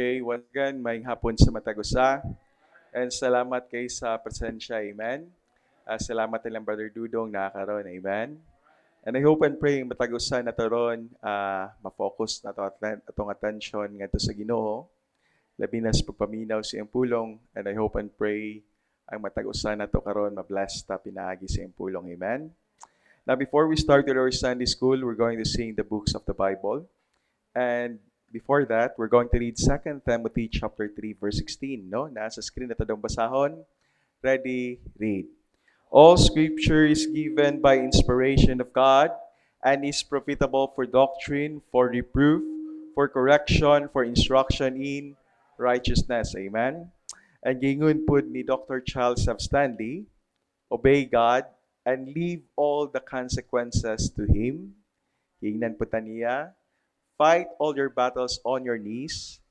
Okay, once again, may hapon sa Matagusa. And salamat kay sa presensya, amen. Salamat nilang Brother Dudong nakakaroon, amen. And I hope and pray Matagusa na taron, ma-focus na to atong attention nga to sa Ginoo. Labi na sa pagpaminaw sa iyang pulong. And I hope and pray ang Matagusa na to karon ma-bless ta pinaagi sa iyang pulong, amen. Now before we start with our Sunday school, we're going to sing the books of the Bible. And before that, we're going to read 2 Timothy chapter 3 verse 16, no? Nasa screen na tadong basahon. Ready, read. All scripture is given by inspiration of God and is profitable for doctrine, for reproof, for correction, for instruction in righteousness. Amen. And gingon po ni Dr. Charles F. Stanley, obey God and leave all the consequences to Him. Gingnan po taniya, fight all your battles on your knees,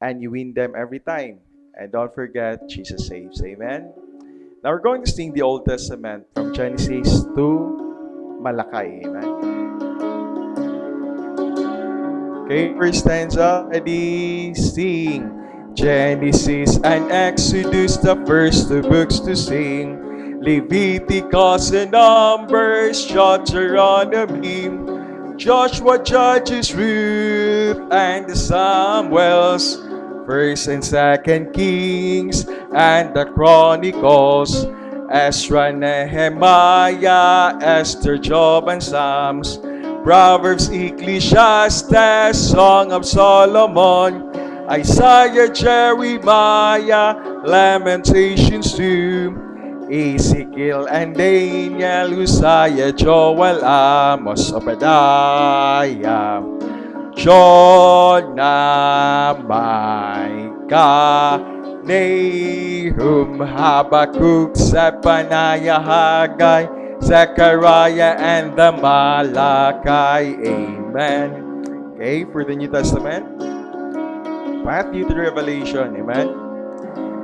and you win them every time. And don't forget, Jesus saves. Amen? Now we're going to sing the Old Testament from Genesis to Malachi. Amen? Okay, first stanza. Ready, sing. Genesis and Exodus, the first two books to sing. Leviticus and Numbers, Deuteronomy, Joshua, Judges, Ruth, and the Samuels, First and Second Kings, and the Chronicles, Ezra, Nehemiah, Esther, Job, and Psalms, Proverbs, Ecclesiastes, Song of Solomon, Isaiah, Jeremiah, Lamentations too, Ezekiel and Daniel, Uzziah, Joel, Amos, Obadiah, Jonah, Micah, Nahum, Habakkuk, Zephaniah, Haggai, Zechariah, and the Malachi. Amen. Okay, for the New Testament, Matthew to Revelation. Amen.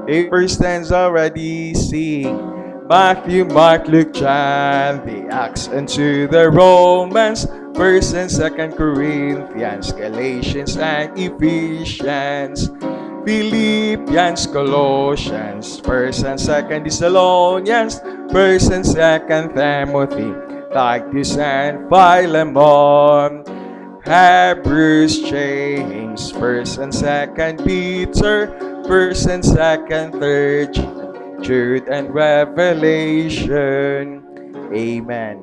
Okay, first stanza, ready, sing. Matthew, Mark, Luke, John, the Acts unto the Romans, 1st and 2nd Corinthians, Galatians and Ephesians, Philippians, Colossians, 1st and 2nd Thessalonians, 1st and 2nd Timothy, Titus and Philemon, Hebrews, James, 1st and 2nd Peter, 1st and 2nd, 3rd Jude, and Revelation. Amen.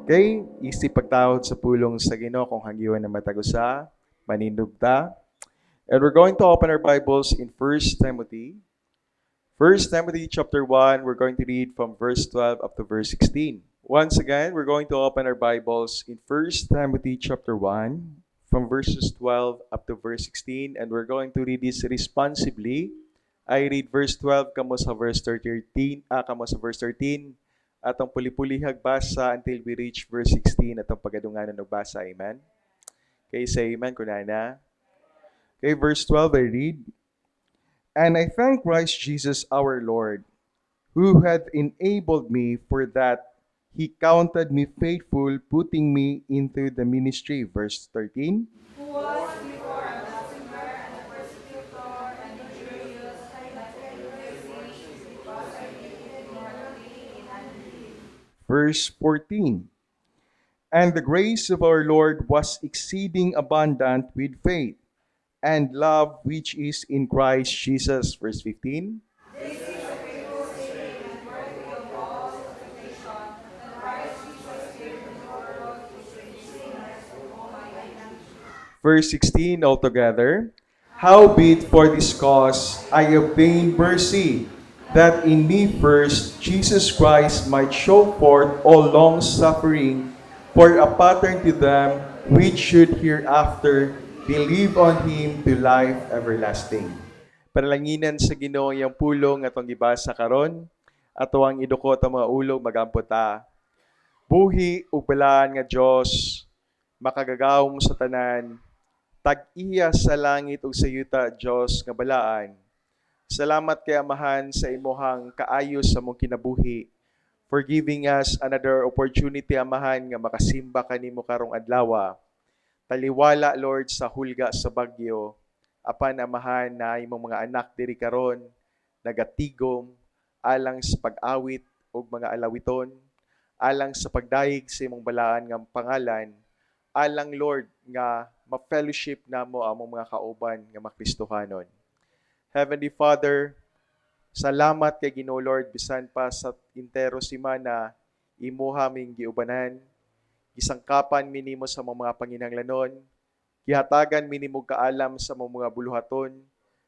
Okay, isip pagtawad sa pulong sa Ginoo kung hanggiwan na matagusa, manindugta. And we're going to open our Bibles in 1 Timothy. 1 Timothy chapter 1, we're going to read from verse 12 up to verse 16. Once again, we're going to open our Bibles in 1 Timothy chapter 1, from verses 12 up to verse 16, and we're going to read this responsibly. I read verse 12, kamo sa verse 13, atong puli-pulihag basa until we reach verse 16, atong pagadunganan og basa. Amen? Okay, say amen, kunana. Okay, verse 12, I read, and I thank Christ Jesus our Lord, who hath enabled me for that He counted me faithful, putting me into the ministry. Verse 13. Who was before a blasphemer and a persecutor and injurious, that envious nations because I committed morally in unbelief. Verse 14. And the grace of our Lord was exceeding abundant with faith and love which is in Christ Jesus. Verse 15. This is a faithful saying and worthy of all expectation, that Christ Jesus came into the world to save sinners, of whom I am. Verse 16 altogether. Howbeit for this cause I obtained mercy, that in me first Jesus Christ might show forth all long suffering, for a pattern to them which should hereafter believe on Him to life everlasting. Panalanginan sa Ginoo yang pulong atong gibasa karon, ato ang idukot ang mga ulog magamputa. Buhi ug balaan nga Dios, makagagawom sa tanan, tag-iya sa langit ug sa yuta, Dios nga balaan. Salamat kay Amahan sa imuhang kaayos sa mong kinabuhi, for giving us another opportunity, Amahan, nga makasimba kanimo karong adlaw. Taliwala, Lord, sa hulga sa bagyo. apan amahan na imong mga anak diri karon nagatigom alang sa pag-awit ug mga alawiton, alang sa pagdayeg sa imong balaan nga pangalan, alang Lord nga ma-fellowship namo among mga kauban nga makristohanon. Heavenly Father, salamat kay Ginoo Lord bisan pa sa intero semana imuha ming giubanan, gisangkapan mi nimo sa mga panginahanglanon, gihatagan mi nimo kaalam sa mga buluhaton.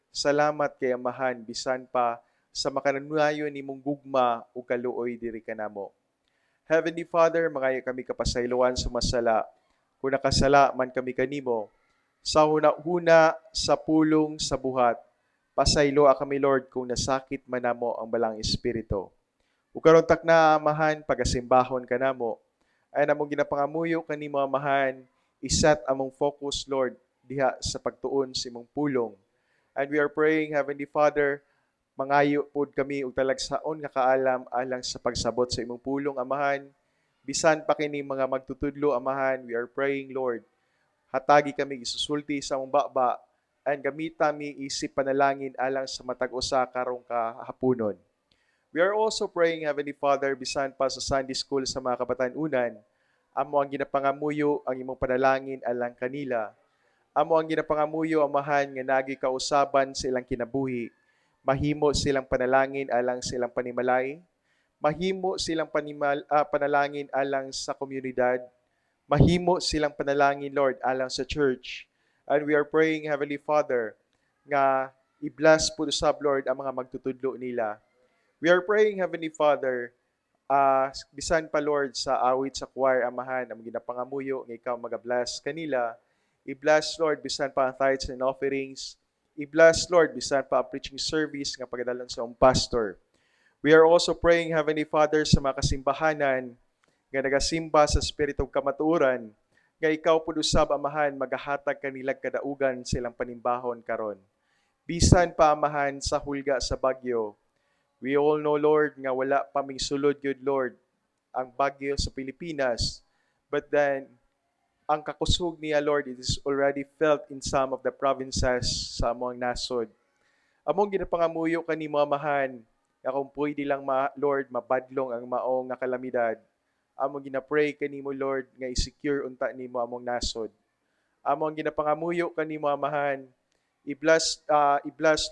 Salamat kay Amahan bisan pa sa makanunayon nimong gugma ug kaluoy diri kanamo. Heavenly Father, mga kami kapasayloan sumasala. Kung nakasala man kami kanimo, sa huna-huna, sa pulong, sa buhat, pasayloa kami Lord kung nasakit man namo ang balang espiritu. Ug karon takna amahan pagasimbahon kanamo, ay namong ginapangamuyo kanimo amahan, iset among focus Lord diha sa pagtuon sa imong pulong. And we are praying, Heavenly Father, mangayo pod kami og talagsaon nga kaalam alang sa pagsabot sa imong pulong amahan. Bisan pa kini mga magtutudlo amahan, we are praying Lord, hatagi kami isusulti sa among baba and gamita mi isip panalangin alang sa matag usa karong kahaponon. We are also praying, Heavenly Father, bisan pa sa Sunday School sa mga kabatanunan, amo ang ginapangamuyo ang imong panalangin alang kanila. Amo ang ginapangamuyo amahan nga nagi kausaban sa ilang kinabuhi. Mahimo silang panalangin alang sa ilang panimalay. Mahimo silang panalangin alang sa komunidad. Mahimo silang panalangin, Lord, alang sa church. And we are praying, Heavenly Father, nga i-bless po sab, Lord, ang mga magtutudlo nila. We are praying, Heavenly Father, bisan pa, Lord, sa awit sa choir, amahan, ang ginapangamuyo, nga ikaw mag-bless kanila. I-bless, Lord, bisan pa ang tithes and offerings. I-bless, Lord, bisan pa ang preaching service nga pagdalon sa pastor. We are also praying, Heavenly Father, sa mga kasimbahanan nga nagasimba sa spiritong kamatuoran, nga ikaw po usab amahan magahatag kanilang kadaugan silang panimbahon karon. Bisan pa amahan sa hulga sa bagyo, we all know, Lord, nga wala pa ming sulod yun, Lord, ang bagyo sa Pilipinas. But then, ang kakusog niya, Lord, it is already felt in some of the provinces sa among nasod. Among ginapangamuyo kanimo amahan, nga kung pwede lang, Lord, mabadlong ang maong nga kalamidad. Among ginapray kanimo, Lord, nga i-secure unta nimo among nasod. Among ginapangamuyo kanimo amahan, i-bless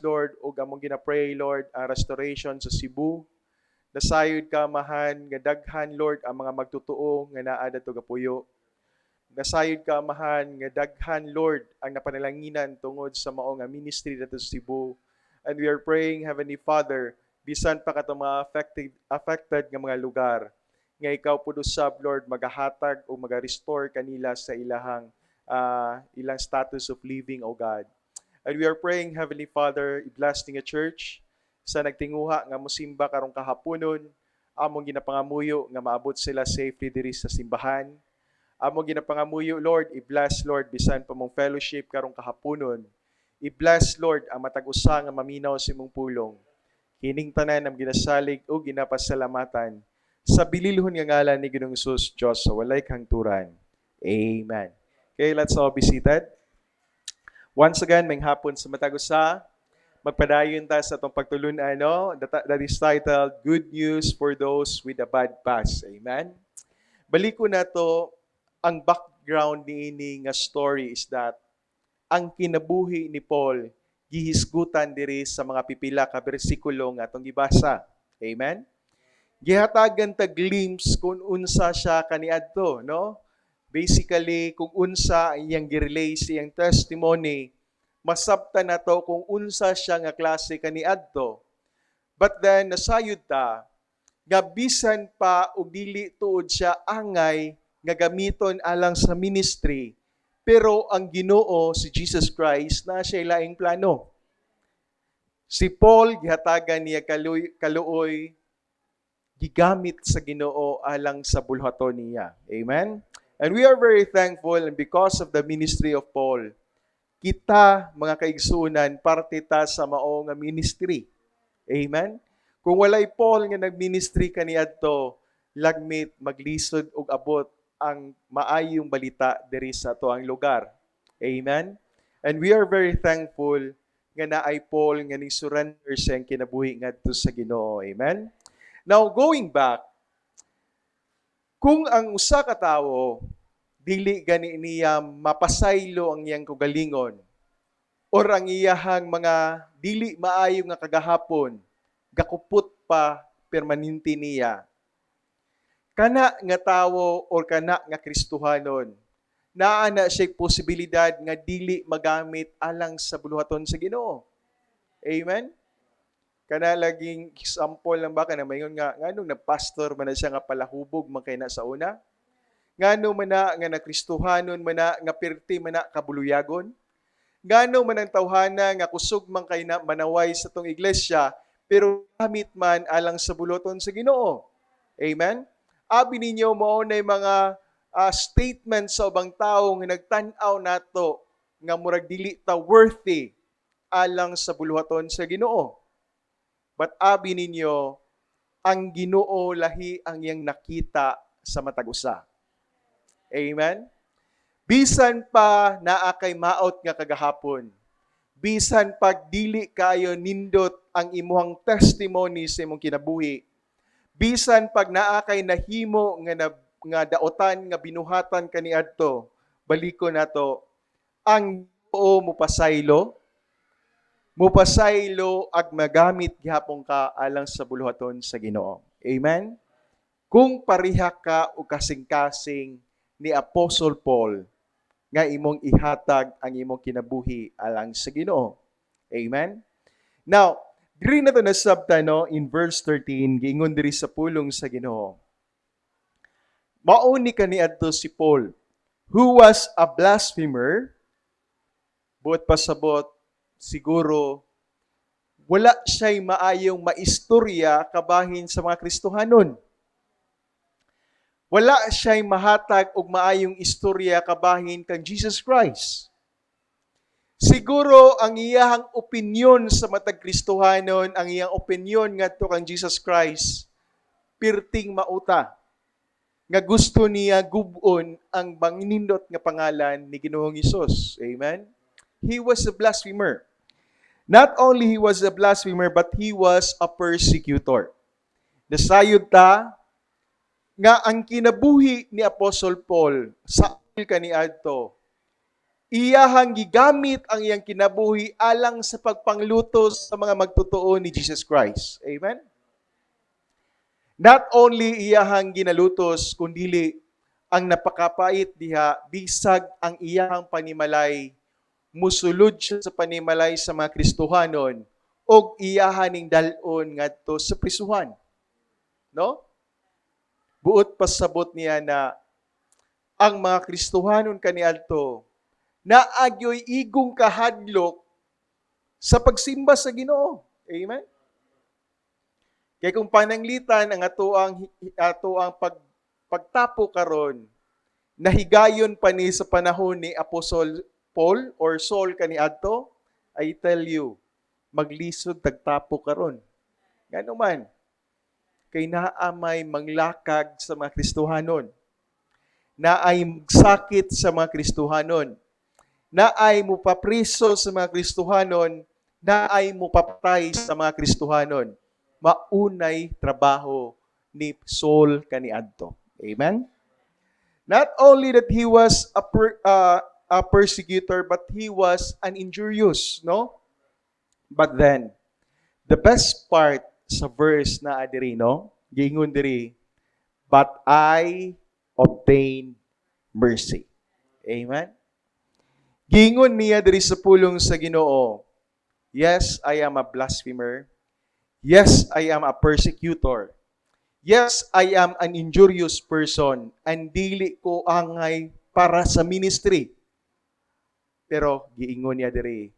Lord, ug among ginapray, Lord, ang restoration sa Cebu. Nasayod ka amahan nga daghan, Lord, ang mga magtutuo nga naa dadto gapuyo. Nasayod ka amahan nga daghan, Lord, ang napanalanginan tungod sa mao nga ministry dito sa Cebu. And we are praying, Heavenly Father, bisan pa katong mga affected nga mga lugar, nga ikaw pud usab, Lord, magahatag o maga-restore kanila sa ilang status of living, O God. And we are praying, Heavenly Father, i-bless nga church sa nagtinguha nga mosimba karong kahaponon, among ginapangamuyo nga maabot sila safely diri sa simbahan. Among ginapangamuyo, Lord, i-bless, Lord, bisan pa mong fellowship karong kahaponon. I-bless, Lord, ang matag usa nga maminaw sa imong pulong. Kining tanan ang ginasalig o ginapasalamatan sa bililhon nga ngalan ni Ginoong Hesus Dios sa walay kahangturan. Amen. Okay, let's all be seated. Once again, may hapon sa matag usa. Magpadayon ta sa itong pagtulunan, no? That is titled, Good News for Those with a Bad Past. Amen? Baliko na to, ang background ni nga story is that ang kinabuhi ni Paul gihisgutan diri sa mga pipila ka bersikulo nga atong gibasa. Amen? Gihatagan ta glimpse kung unsa siya kaniadto, no? Basically, kung unsa iyang girelay sa iyang testimony, masabtan na to kung unsa siya nga klase kaniadto. But then, nasayod ta, nga bisan pa og dili tuod siya angay nga gamiton alang sa ministry, pero ang Ginoo si Jesus Christ na siya laing plano. Si Paul gihatagan niya kaluoy gigamit sa Ginoo alang sa bulhaton niya. Amen. And we are very thankful, and because of the ministry of Paul, kita mga kaigsunan parte ta sa mao nga ministry. Amen. Kung walay Paul nga nagministry kaniadto, lagmit maglisod og abot ang maayong balita diri sa tuang lugar. Amen. And we are very thankful nga naay Paul nga ni surrender sa kinabuhi ngadto sa Ginoo. Amen. Now going back, kung ang usa ka tawo dili gani niya mapasaylo ang iyang kaugalingon or ang iyahang mga dili maayo nga kagahapon gakupot pa permanente niya, kana nga tawo or kana nga Kristohanon, naa na siya posibilidad nga dili magamit alang sa buluhaton sa Ginoo. Amen? Kana laging example lang ba kana mayon nga nganong nagpastor man na siya nga palahubog man kay na sa una? Ngano man na nga nakristohanon man na nga perti man na kabuluyagon? Ngano man ang tawhana nga kusog man kay na manaway sa tong iglesia pero gamit man alang sa buluton sa Ginoo. Amen? Abi ninyo mao nay mga statement sa ubang tawo nga nagtan-aw nato nga murag dili ta worthy alang sa buluhaton sa Ginoo. But abi ninyo, ang Ginoo lahi ang iyang nakita sa matag usa. Amen? Bisan pa naa kay maot nga kagahapon, bisan pag dili kayo nindot ang imuhang testimony sa imong kinabuhi, bisan pag naa kay nahimo nga daotan nga binuhatan kaniadto, baliko nato ang Ginoo mupasaylo ag magamit gihapon ka alang sa buluhaton sa Ginoo. Amen. Kung pareha ka o kasing-kasing ni Apostle Paul nga imong ihatag ang imong kinabuhi alang sa Ginoo. Amen. Now, diri na to nasabta no in verse 13 giingon diri sa pulong sa Ginoo. Mao ni kaniadto si Paul, who was a blasphemer, buot pasabot siguro wala siya'y maayong maistorya kabahin sa mga Kristohanon. Wala siya'y mahatag og maayong istorya kabahin kang Jesus Christ. Siguro ang iyang opinyon sa matag Kristohanon, ang iyang opinyon ngadto kang Jesus Christ, pirting mauta nga gusto niya gubon ang banginindot nga pangalan ni Ginoong Hesus. Amen? He was a blasphemer. Not only he was a blasphemer, but he was a persecutor. Nasayod ta nga ang kinabuhi ni Apostle Paul sa kaniadto, iyahang gigamit ang iyang kinabuhi alang sa pagpanglutos sa mga magtotoo ni Jesus Christ. Amen? Not only iyahang ginalutos, kundili ang napakapait diha, bisag ang iyahang panimalay, musulod siya sa panimalay sa mga Kristohanon, og iyahaning dalon ngadto sa prisuhan. No? Buot pasabot niya na ang mga Kristohanon kaniadto naagyoy igong kahadlok sa pagsimba sa Ginoo. Amen? Kaya kung pananglitan ang ato ang pagtapo karon, nahigayon pa ni sa panahon ni Apostle Paul or Saul kaniadto, I tell you, maglisod tagtapo karon. Ngano man, kay naamay manglakag sa mga Kristohanon, naay sakit sa mga Kristohanon, naay mupapriso sa mga Kristohanon, naay mupapatay sa mga Kristohanon. Maunay trabaho ni Saul kaniadto. Amen? Not only that he was a persecutor, but he was an injurious, no? But then, the best part sa verse na adiri, no? Giingon diri, but I obtained mercy. Amen? Giingon niya diri sa pulong sa Ginoo, yes, I am a blasphemer. Yes, I am a persecutor. Yes, I am an injurious person. And dili ko angay para sa ministry. Pero giingon niya diri,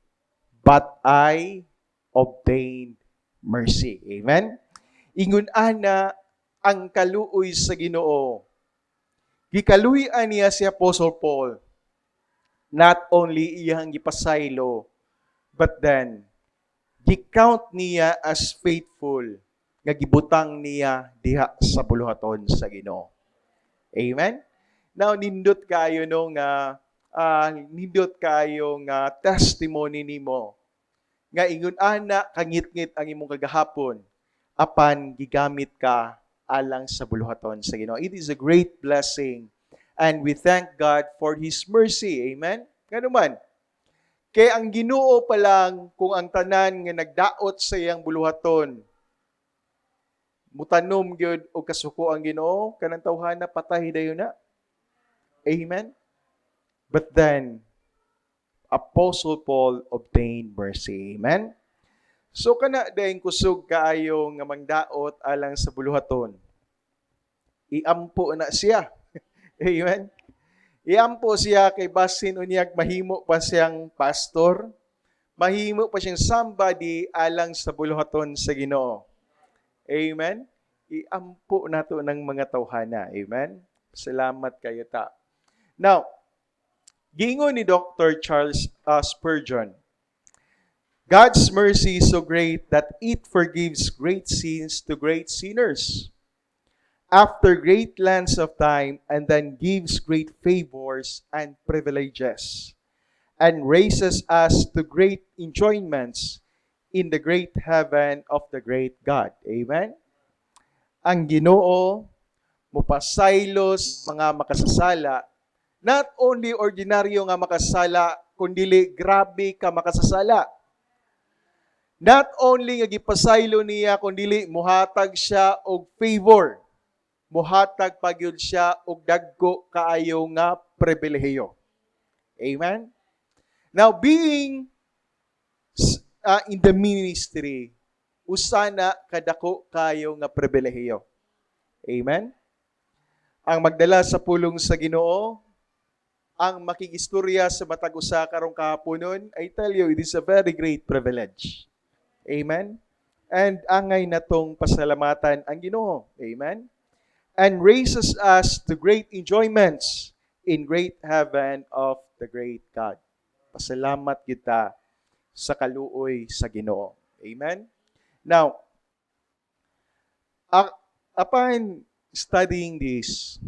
but I obtained mercy. Amen? Ingon ana ang kaluoy sa Ginoo. Gikaluy-an niya si Apostle Paul. Not only iyang gipasaylo, but then gi-count niya as faithful nga gibutang niya diha sa buluhaton sa Ginoo. Amen? Now nindot kayo no nga nindot kayo nga testimony nimo nga ingon ana kangit-ngit ang imong kagahapon apan gigamit ka alang sa buluhaton sa Ginoo. It is a great blessing and we thank God for His mercy. Amen? Ngano man, kay ang Ginoo pa lang kung ang tanan nga nagdaot sa iyang buluhaton mutanom gyud og kasuko ang Ginoo kanang tawhana patay dayon na. Amen? But then Apostle Paul obtained mercy. Amen? So kana daing kusog kaayo nga mangdaot alang sa buluhaton. Iampo na siya. Amen? Iampo siya kay basin unyag mahimo pa siyang pastor, mahimo pa siyang somebody alang sa buluhaton sa Ginoo. Amen? Iampo nato ng mga tawhana. Amen? Salamat kayo ta. Now, gingon ni Dr. Charles Spurgeon, God's mercy is so great that it forgives great sins to great sinners after great lengths of time and then gives great favors and privileges and raises us to great enjoyments in the great heaven of the great God. Amen? Ang Ginoo mupasaylos mga makasasala, not only ordinaryo nga makasala, kundi grabe ka makasasala. Not only nga gipasaylo niya, kundi muhatag siya og favor. Muhatag pagyud siya og dagko kaayo nga pribilehiyo. Amen? Now, being in the ministry, usana kadako kayo nga pribilehiyo. Amen? Ang magdala sa pulong sa Ginoo, ang makigistorya sa matag usa karong kahaponon, I tell you, it is a very great privilege. Amen? And angay natong pasalamatan ang Ginoo. Amen? And raises us to great enjoyments in great heaven of the great God. Pasalamat kita sa kaluoy sa Ginoo. Amen? Now, upon studying this,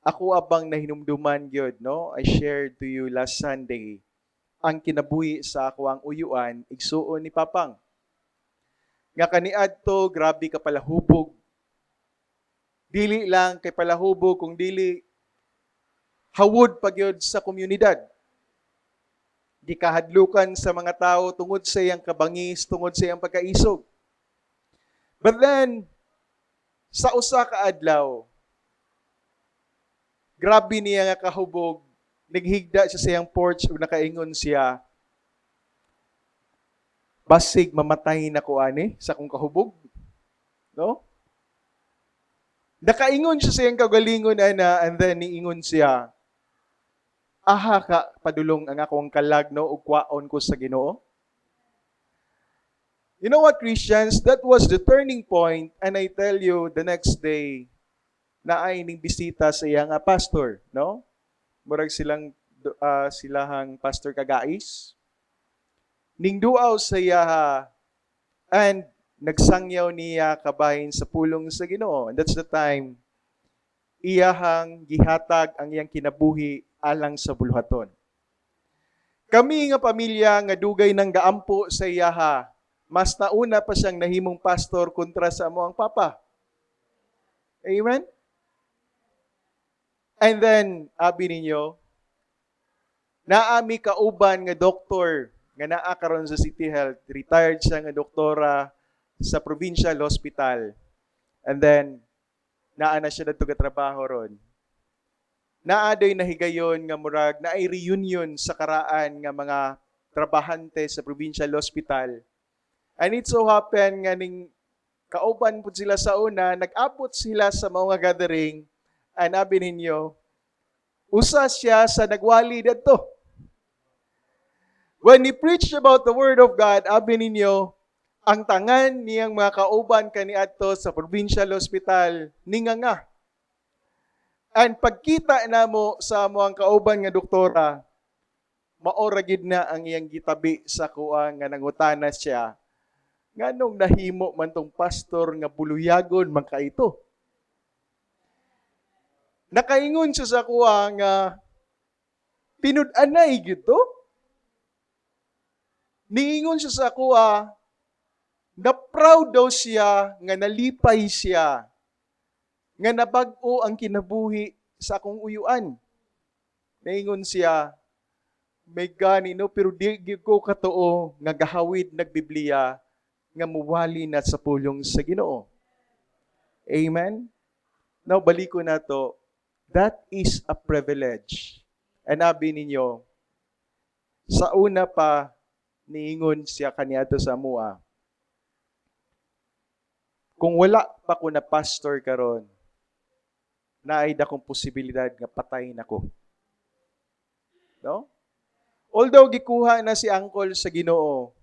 ako abang nahinumduman gyud, no? I shared to you last Sunday ang kinabuhi sa ako ang uyuan igsuon ni Papang. Nga kaniadto grabe ka palahubog. Dili lang kay palahubog kung dili hawod pagyud sa komunidad. Gikahadlukan sa mga tao tungod sa iyang kabangis, tungod sa iyang pagkaisog. But then sa usa ka adlaw, grabe niya nga kahubog, naghigda siya sa iyang porch ug nakaingon siya, basig mamatay na ko ani sa akong kahubog. No? Nakaingon siya sa iyang kagalingon ana, and then niingon siya, aha ka padulong ang akong kalag, no, ug kwaon ko sa Ginoo. You know what, Christians? That was the turning point, and I tell you, the next day, na ay ning bisita sa iyang pastor, no? Murag silahang pastor kagais. Ning duaw sa iya and nagsangyaw niya kabahin sa pulong sa Ginoo. And that's the time iyahang gihatag ang iyang kinabuhi alang sa buluhaton. Kami nga pamilya nga dugay nang gaampo sa iyaha, mas nauna pa siyang nahimong pastor kontra sa amoang papa. Amen? And then, abi ninyo, naami kauban nga doktor nga naa karon sa City Health, retired siya nga doktora sa provincial hospital. And then, naa na siya dito trabaho ron. Naaday nahigayon nga murag, naay reunion sa karaan nga mga trabahante sa provincial hospital. And it so happen nga ning kauban po sila sa una, nag-abot sila sa mga gathering, and abi ninyo, usa siya sa nagwali dito. When he preached about the Word of God, abi ninyo, ang tangan niyang mga kauban kaniadto sa provincial hospital, ninganga. And pagkita namo sa mga kauban nga doktora, maora gid na ang iyang gitabi sa kuang nga nangutana siya, nganong nahimo man tong pastor nga buluyagon man kaito. Nakaingon siya sa kuha nga, Tinud-anay gyud to. Niingon siya sa ako, na proud daw siya, nga nalipay siya, nga nabag-o ang kinabuhi sa akong uyuan. Niingon siya, may gani no, pero di gyud ko katoo nga gahawid nagbibliya nga muwali na sa pulong sa Ginoo. Amen? Now, balik ko na to. That is a privilege. And abi ninyo, sa una pa, niingon siya kaniadto sa mua. Kung wala pa ko na pastor karon, naay dakong posibilidad nga patayin ako. No? Although gikuha na si Uncle sa Ginoo,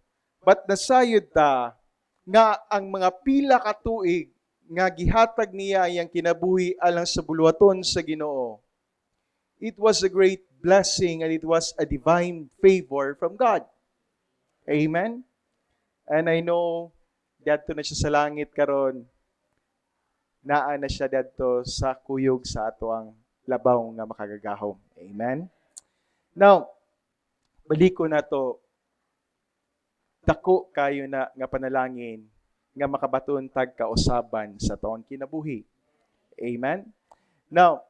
but nasayod ta nga ang mga pila ka tuig nga gihatag niya iyang kinabuhi alang sa buluhaton sa Ginoo. It was a great blessing and it was a divine favor from God. Amen? And I know, dadto na siya sa langit karon, naa na siya dadto sa kuyog sa ato ang labaw nga makagagahom. Amen? Now, balik ko na to, dako kayo na nga panalangin nga makabaton tag kausaban sa tuang kinabuhi. Amen? Now,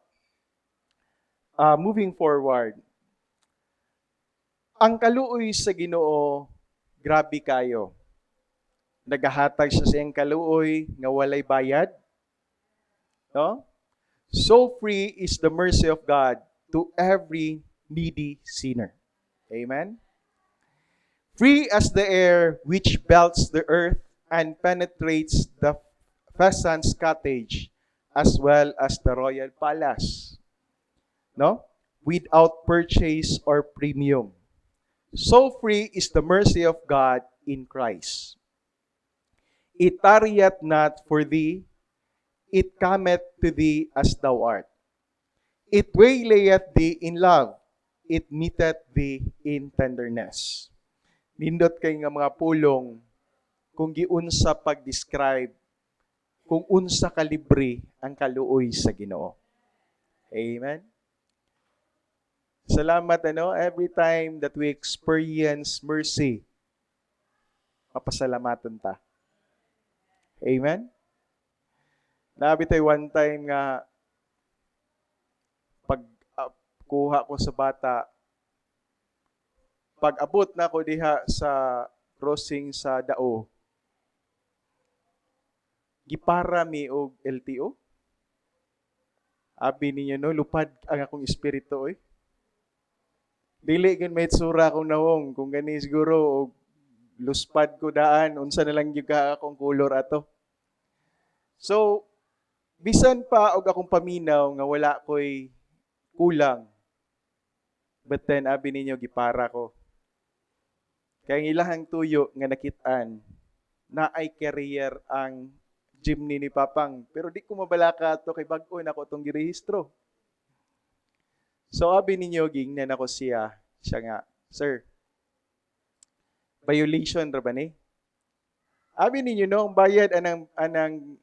moving forward, ang kaluoy sa Ginoo, grabe kayo. Nagahatag siya sa iyang kaluoy nga walay bayad. No? So free is the mercy of God to every needy sinner. Amen? Free as the air which belts the earth and penetrates the pheasant's cottage as well as the royal palace. No? Without purchase or premium. So free is the mercy of God in Christ. It tarrieth not for thee, it cometh to thee as thou art. It waylayeth thee in love, it meeteth thee in tenderness. Nindot kay nga mga pulong, kung giunsa pag-describe, kung unsa kalibre ang kaluoy sa Ginoo. Amen? Salamat, every time that we experience mercy, mapasalamatan ta. Amen? Nabi tayo one time nga, pag kuha ko sa bata, pag abot na ko diha sa crossing sa Dao, gipara mi og LTO. Abi ninyo no, lupad ang akong espiritu oy. Dili gyud may tsura akong nawong kung gani siguro og luspad ko daan unsa na lang gyud ka akong color ato. So bisan pa og akong paminaw nga wala koy kulang. But then abi ninyo gipara ko. Kaya ang ilahang tuyo nga nakit-an na ay career ang jeepney ni Papang. Pero di ko mabalaka ito kay bag-o na ko itong girehistro. So, abi ninyo, gingnan ako siya. Siya nga, sir, violation ra ba ni? Abi ninyo, no, ang bayad anang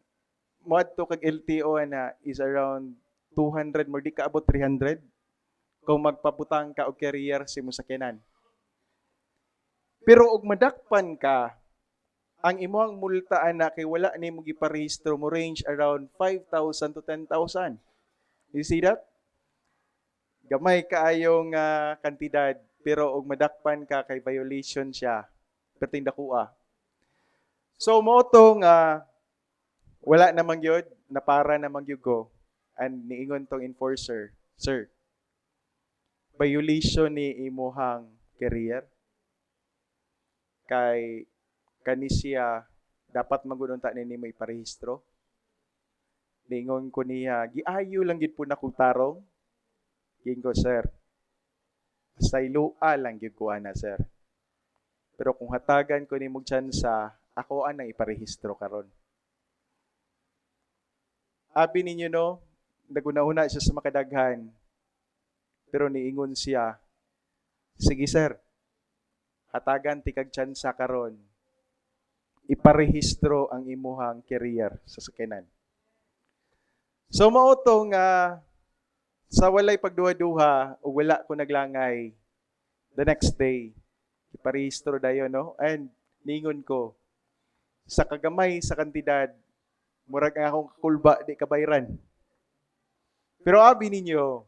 moadto kag LTO na is around 200, more di ka abot 300 kung magpabutang ka og career si mo sakyanan. Pero og madakpan ka, ang imong multaan na kay wala ni mo giparehistro mo range around 5,000 to 10,000. You see that? Gamay kaayong kantidad, pero og madakpan ka kay violation siya, perting dakua. So mo tong wala namang gyud, napara namang gyud go, and niingon tong enforcer, sir, violation ni imuhang career kay kani siya dapat magudunta ni mo iparehistro. Ningon ko niya, giayo lang gid po na kong tarong. Gingo, sir, sa ilua lang gid ko ana, sir. Pero kung hatagan ko ni mong tsansa, ako ang iparehistro karon. Abi ninyo no, naguna-una siya sa makadaghan. Pero niingon siya, sige sir, hatagan ti kag tsansa karon. Iparehistro ang imuhang career sa sakyanan. So mao tong Sa walay pagduha-duha, o wala ko naglangay, the next day, iparehistro dayon, no? And ningon ko, sa kagamay sa kantidad, murag nga akong kakulba, di kabayran. Pero abi ninyo,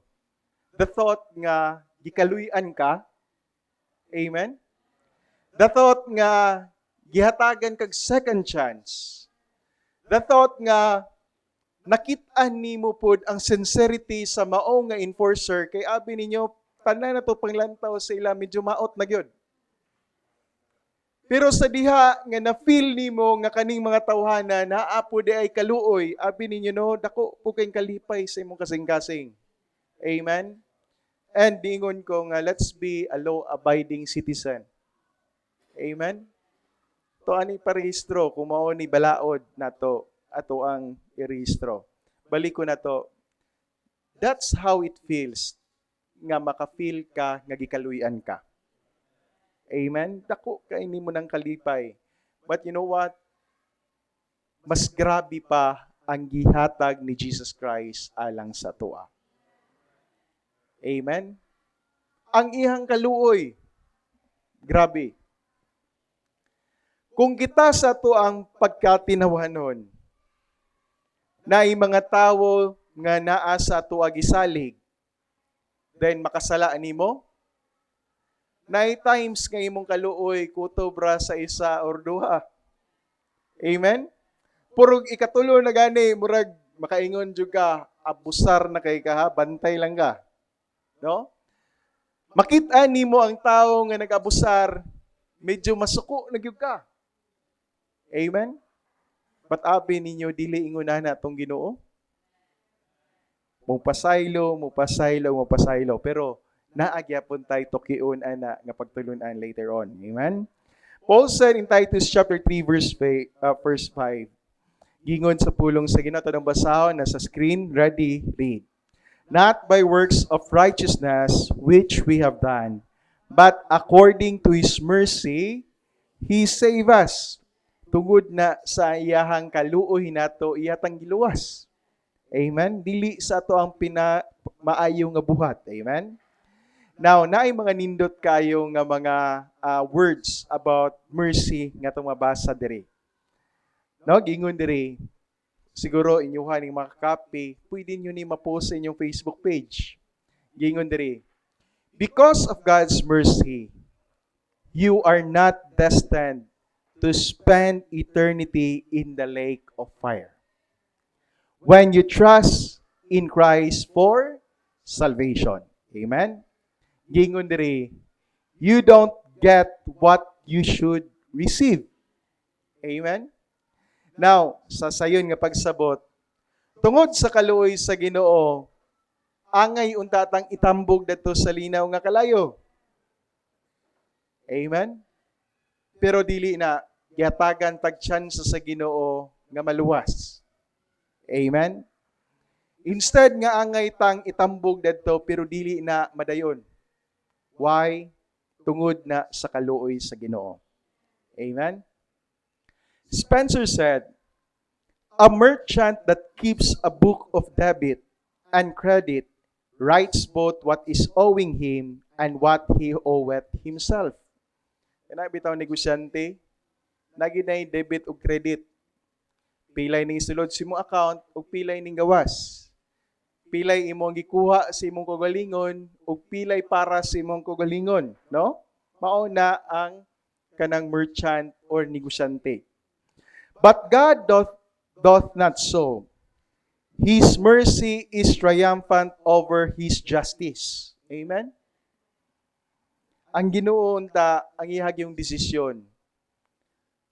the thought nga, gikaluyan ka, amen? The thought nga, gihatagan kag second chance. The thought nga, nakit-an nimo pod ang sincerity sa mao nga enforcer, kay abi ninyo, tanan na to panglantaw sa ila, medyo maot na gyud. Pero sa diha nga na-feel nimo nga kaning mga tawhana naapo di ay kaluoy, abi ninyo no, dako po kayong kalipay sa imong kasing-kasing. Amen? And dingon ko nga, let's be a law-abiding citizen. Amen? To ani parehistro, kung mao ni balaod na to, ato ang irehistro. Balik ko na to. That's how it feels nga maka-feel ka nga gikaluyan ka. Amen? Dako kaini mo ng kalipay. But you know what? Mas grabe pa ang gihatag ni Jesus Christ alang sa tuwa. Amen? Ang ihang kaluoy, grabe. Kung kita sa to ang pagkatinawanon, na ay mga tao nga naa sa tuwa gisalig, then makasala nimo, na times nga imong kaluoy kutobra sa isa or duha. Amen? Purog ikatulo na gani, murag makaingon jud ka, abusar na kay ka ha, bantay lang ka. No? Makita nimo ang tao nga nag-abusar, medyo masuko na gyud ka. Amen? But abi ninyo dili ingunan na tong Ginoo. Mupasaylo. Pero naagyapon tayo tukiun ana nga pagtulunan later on. Amen? Paul said in Titus chapter 3 verse 5, gingon sa pulong sa Ginoo tanong basahon na sa screen, ready, read. Not by works of righteousness which we have done, but according to His mercy, He saved us. Tungod na sa iyahang kaluoy nato iyatang giluwas. Amen? Dili sa ato ang maayo nga buhat. Amen? Now, naay mga nindot kayo nga mga words about mercy nga itong mabasa diri. No, gingon diri, siguro inyuhan ng mga copy, pwede nyo ni ma-post sa inyong Facebook page. Gingon diri, because of God's mercy, you are not destined to spend eternity in the lake of fire. When you trust in Christ for salvation. Amen? Gingon diri, you don't get what you should receive. Amen? Now, sa sayon nga pagsabot, tungod sa kaluoy sa Ginoo, angay untatang itambog dito sa linaw nga kalayo. Amen? Pero dili na, gihatagan tag chance sa Ginoo nga maluwas. Amen? Instead nga angay tang itambog dito, pero dili na madayon. Why? Tungod na sa kaluoy sa Ginoo. Amen? Spencer said, a merchant that keeps a book of debit and credit writes both what is owing him and what he oweth himself. Kaya bitaw negosyante, naginay debit o credit. Pilay ning sulod sa imong account o pilay ning gawas. Pilay imong gikuha sa imong kaugalingon o pilay para sa imong kaugalingon, no? Mao na ang kanang merchant or negosyante. But God doth not so. His mercy is triumphant over His justice. Amen? Ang Ginoo unta ang ihagyong desisyon.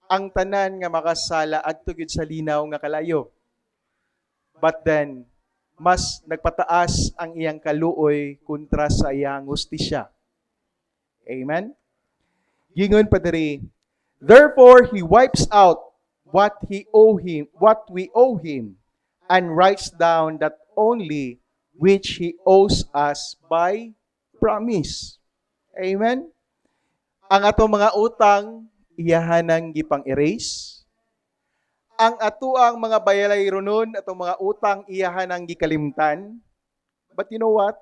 Ang tanan nga makasala adto gyud sa linaw nga kalayo. But then mas nagpataas ang iyang kaluoy kontra sa iyang hustisya. Amen? Gingon pa diri, therefore he wipes out what we owe him, and writes down that only which he owes us by promise. Amen? Ang atong mga utang, iyahanang gipang-erase. Ang atuang mga bayalay runon, atong mga utang, iyahanang gikalimtan. But you know what?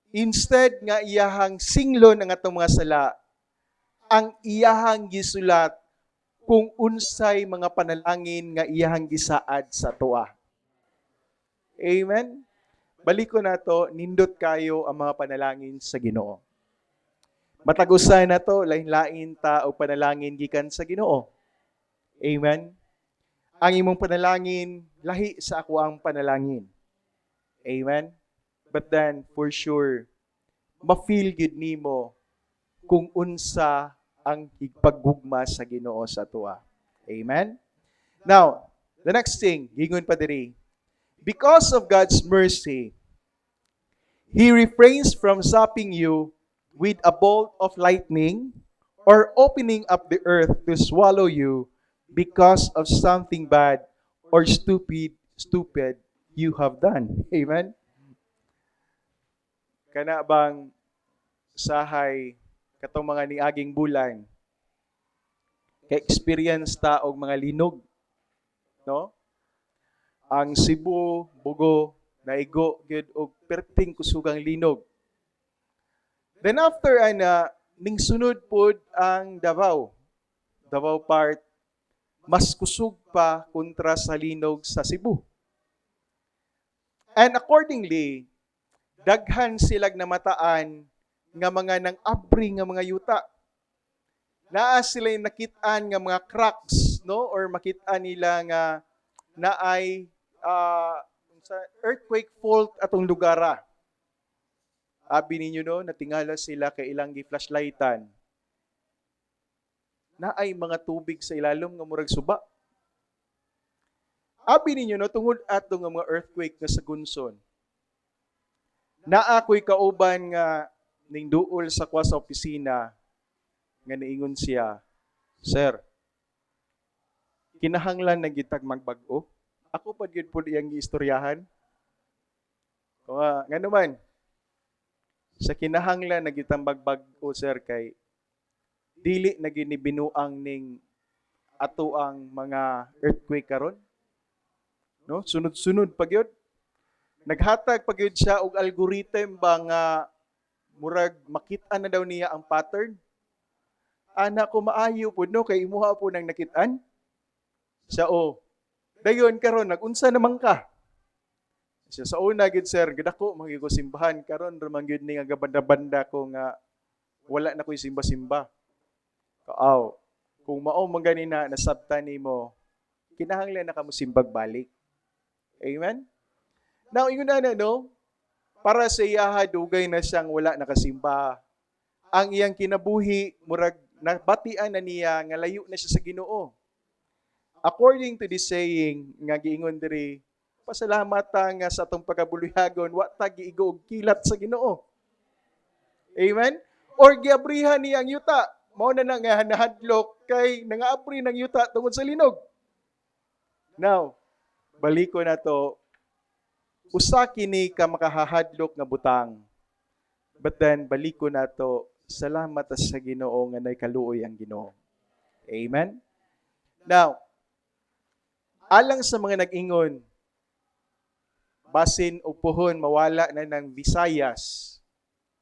Instead nga iyahang singlon ang atong mga sala, ang iyahang gisulat kung unsay mga panalangin nga iyahang gisaad sa tuwa. Amen? Balik ko na to, nindot kayo ang mga panalangin sa Ginoo. Matag-usa na to, lain-lain ta o panalangin gikan sa Ginoo. Amen? Ang imong panalangin, lahi sa ako ang panalangin. Amen? But then, for sure, ma-feel gid nimo kung unsa ang higpaggugma sa Ginoo sa tuwa. Amen? Now, the next thing, gingon pa diri, because of God's mercy, He refrains from zapping you with a bolt of lightning or opening up the earth to swallow you because of something bad or stupid you have done. Amen? Kana bang sahay katong mga niaging bulan kay experience ta og mga linog, no? Ang Cebu, Bugo, naigo gyud og perting kusugang linog. Then after ana ning sunod pod ang Davao. Davao part mas kusog pa kontra sa linog sa Cebu. And accordingly, daghan silag namataan nga mga nang-abri nga mga yuta. Naa sila yung nakit-an nga mga cracks, no? Or makit-an nila nga naay sa earthquake fault atong lugara. Abi ninyo no, natingala sila kay ilang gi-flashlightan. Naay mga tubig sa ilalom nga murag suba. Abi ninyo no, tungod ato nga mga earthquake nga sa Gunson. Naa ko'y kauban nga ning duol sa kwa sa opisina nga niingon siya, Sir, kinahanglan na gitag magbag-o. Ako pa gyud pud iyang giistoryahan. Nga naman, sa kinahanglan na gitang magbag-o, sir, kay dili na ginibinuang ning ato ang mga earthquake karon. No? Sunod-sunod pa gyud. Naghatag pa gyud siya og algorithm ba nga murag makita na daw niya ang pattern. Ana ko maayo pud no kay imuha po nang nakit-an. Siya dayon karon nagunsa naman ka. Siya sa una gid sir, gidako magigo simbahan karon ra man gyud ni nga gabanda-banda ko nga wala na ko'y simba-simba. Kaaw, kung mao man ganina nasabtan nimo, kinahanglan na kamo simbag balik. Amen. Now, ingon na no, para sa iyaha dugay na siyang wala nakasimba. Ang iyang kinabuhi murag nabatian na niya nga layo na siya sa Ginoo. According to this saying nga giingon diri, pasalamat nga sa atong pagkabuluhagon wa ta giigo og kilat sa Ginoo. Amen. Or giabrihan niya ang yuta, mao na nga nahadlok kay nangaabri ng yuta tungod sa linog. Now, baliko na to, usa kini ka makahahadlok nga butang. But then baliko na to, salamat sa Ginoo nga nay kaluoy ang Ginoo. Amen. Now, alang sa mga nag-ingon, basin o puhon mawala na ng Visayas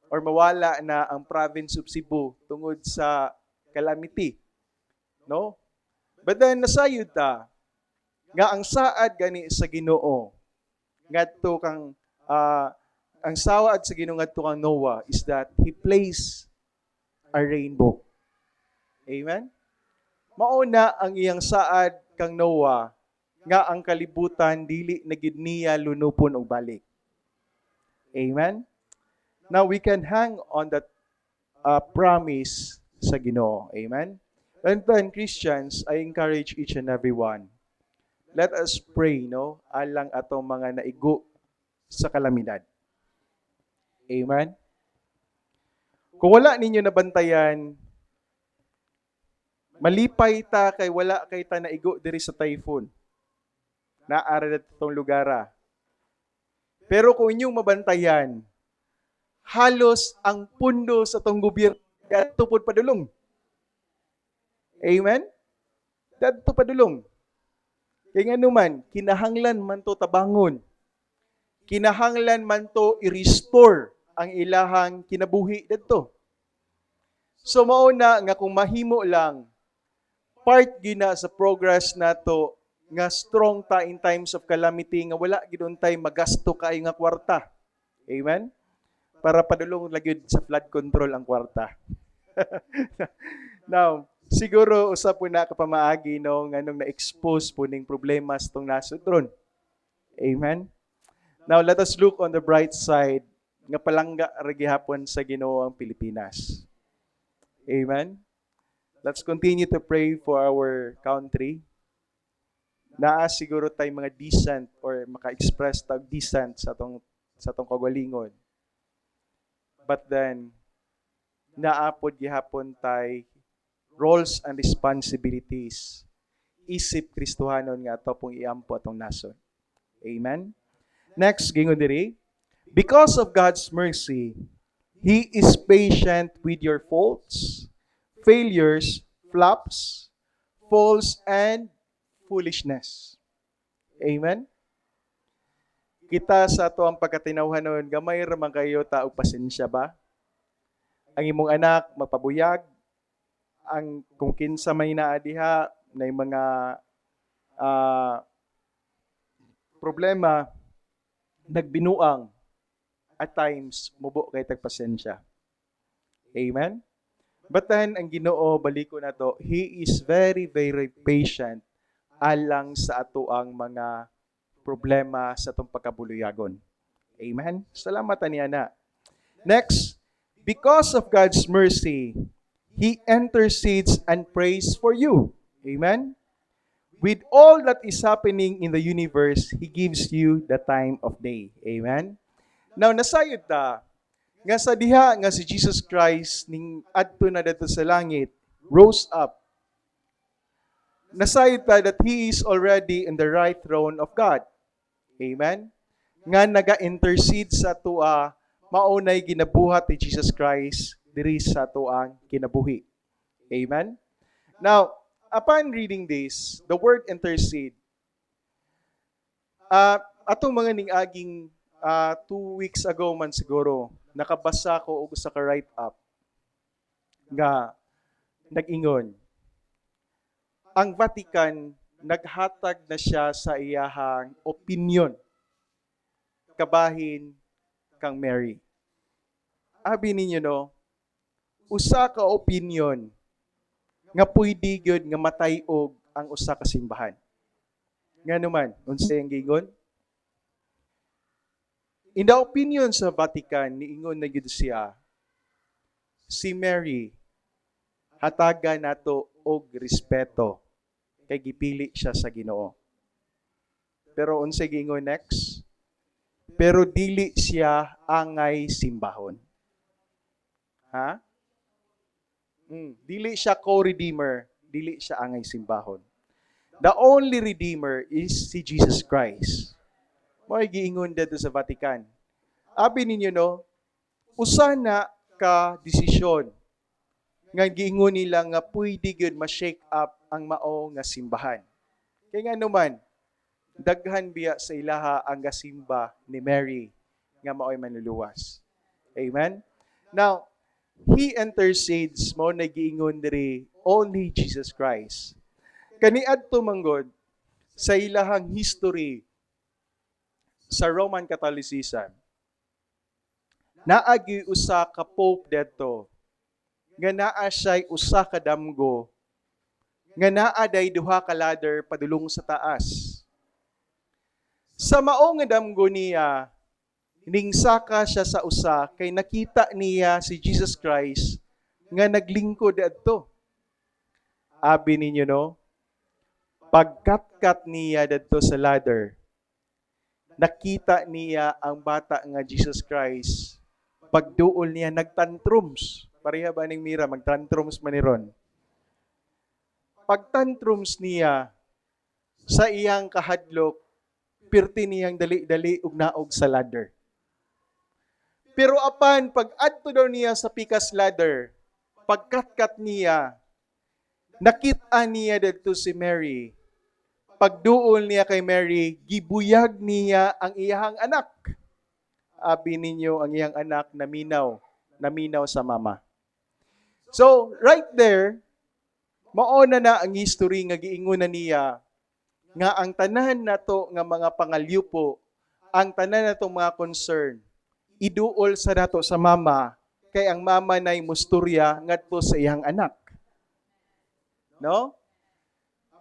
or mawala na ang province of Cebu tungod sa calamity. No? But then nasayod ta nga ang saad gani sa Ginoo ngadto kang ang saad sa Ginoo ngadto kang Noah is that he placed a rainbow. Amen. Mao na ang iyang saad kang Noah nga ang kalibutan dili na gid niya lunupon og balik. Amen. Now we can hang on that promise sa Ginoo. Amen. And then Christians, I encourage each and every one. Let us pray, no, alang atong mga naigo sa kalamidad. Amen. Kung wala ninyo nabantayan, malipay ta kay wala kay ta naigo diri sa typhoon. Naara itong lugara. Pero kung inyong mabantayan, halos ang pundo sa tong gobyerno dadto pod padulong. Amen? Dadto padulong. Kaya nga naman, kinahanglan man to tabangon. kinahanglan man to i-restore ang ilahang kinabuhi dito. So mao na nga kung mahimo lang, part gina sa progress nato nga strong ta in times of calamity nga wala gid untay magasto kaayo nga kwarta. Amen? Para padulong lagi sa flood control ang kwarta. Now, siguro usa po na kapamaagi no nganong na-expose po ning problema sa tong nasod ron. Amen? Now, let us look on the bright side nga palangga ra gihapon sa Ginoo ang Pilipinas. Amen? Let's continue to pray for our country. Naa siguro tay mga decent or maka-express tag decent sa tong kagalingon. But then, naapod gihapon tay roles and responsibilities isip Kristohanon nga ato pong iampo atong nason. Amen? Next, gingon diri, because of God's mercy, He is patient with your faults, failures, flops, falls, and foolishness. Amen? Kita sa ato ang pagkatinawhanon, gamay ra man kayo ta og pasensya ba? Ang imong anak magpabuyag, ang kung kinsa may naa diha na mga problema nagbinuang at times mubo kay tagpasensya. Amen? But then ang Ginoo baliko na to, He is very very patient alang sa ato ang mga problema sa atong pagkabuluyagon. Amen? Salamat niya na. Next, because of God's mercy, He intercedes and prays for you. Amen? With all that is happening in the universe, He gives you the time of day. Amen? Now, nasayod ta, nga sa diha nga si Jesus Christ ning adto na dito sa langit, rose up. Nasayod ta that He is already in the right throne of God. Amen? Nga naga-intercede sa tua, maunay ginabuhat ni Jesus Christ diri sa tuang kinabuhi. Amen? Now, upon reading this, the word intercede, atong mga ning-aging 2 weeks ago man siguro, nakabasa ko og usa ka write-up nga nag-ingon, ang Vatican naghatag na siya sa iyahang opinion kabahin kang Mary. Abi ninyo no, usa ka opinion nga pwede gyud nga matay-og ang usa ka simbahan. Nga naman, unsay ang giingon? In the opinion sa Vatican, niingon na gyud siya, si Mary hatagan nato og respeto kay gipili siya sa Ginoo. Pero unsay giingon next? Pero dili siya angay simbahon. Ha? Dili siya co-redeemer, dili siya angay simbahon. The only redeemer is si Jesus Christ. Mo'y giingon dito sa Vatican. Abi ninyo no, usa na ka desisyon nga giingon nila nga pwede gyud ma-shake up ang mao nga simbahan. Kay nga naman, daghan biya sa ilaha ang gasimba ni Mary nga mao'y manluluwas. Amen? Now, He intercedes mo na giingon diri only Jesus Christ. Kaniadto manggod sa ilahang history sa Roman Catholicism, naagi usa ka pope dito nga naa siya'y usa ka damgo nga naa day duha ka ladder padulong sa taas. Sa mao nga damgo niya, ningsaka siya sa usa kay nakita niya si Jesus Christ nga naglingkod adto. Abi ninyo no, pagkatkat niya dadto sa ladder, nakita niya ang bata nga Jesus Christ. Pagduol niya nagtantrums. Pareha ba ning Mira magtantrums man ni Ron? Pagtantrums niya sa iyang kahadlok, pirti niyang dali-dali ug naog sa ladder. Pero apan pag-adto daw niya sa pikas ladder, pagkatkat niya, nakita niya dito si Mary. pagduol niya kay Mary, gibuyag niya ang iyang anak. Abi ninyo ang iyang anak naminaw sa mama. So, right there, mauna na ang history nga giingon na niya nga ang tanan nato nga mga pangalyupo, ang tanan nato mga concern, iduol sa nato sa mama, kay ang mama nay musturya ngadto sa iyang anak. No?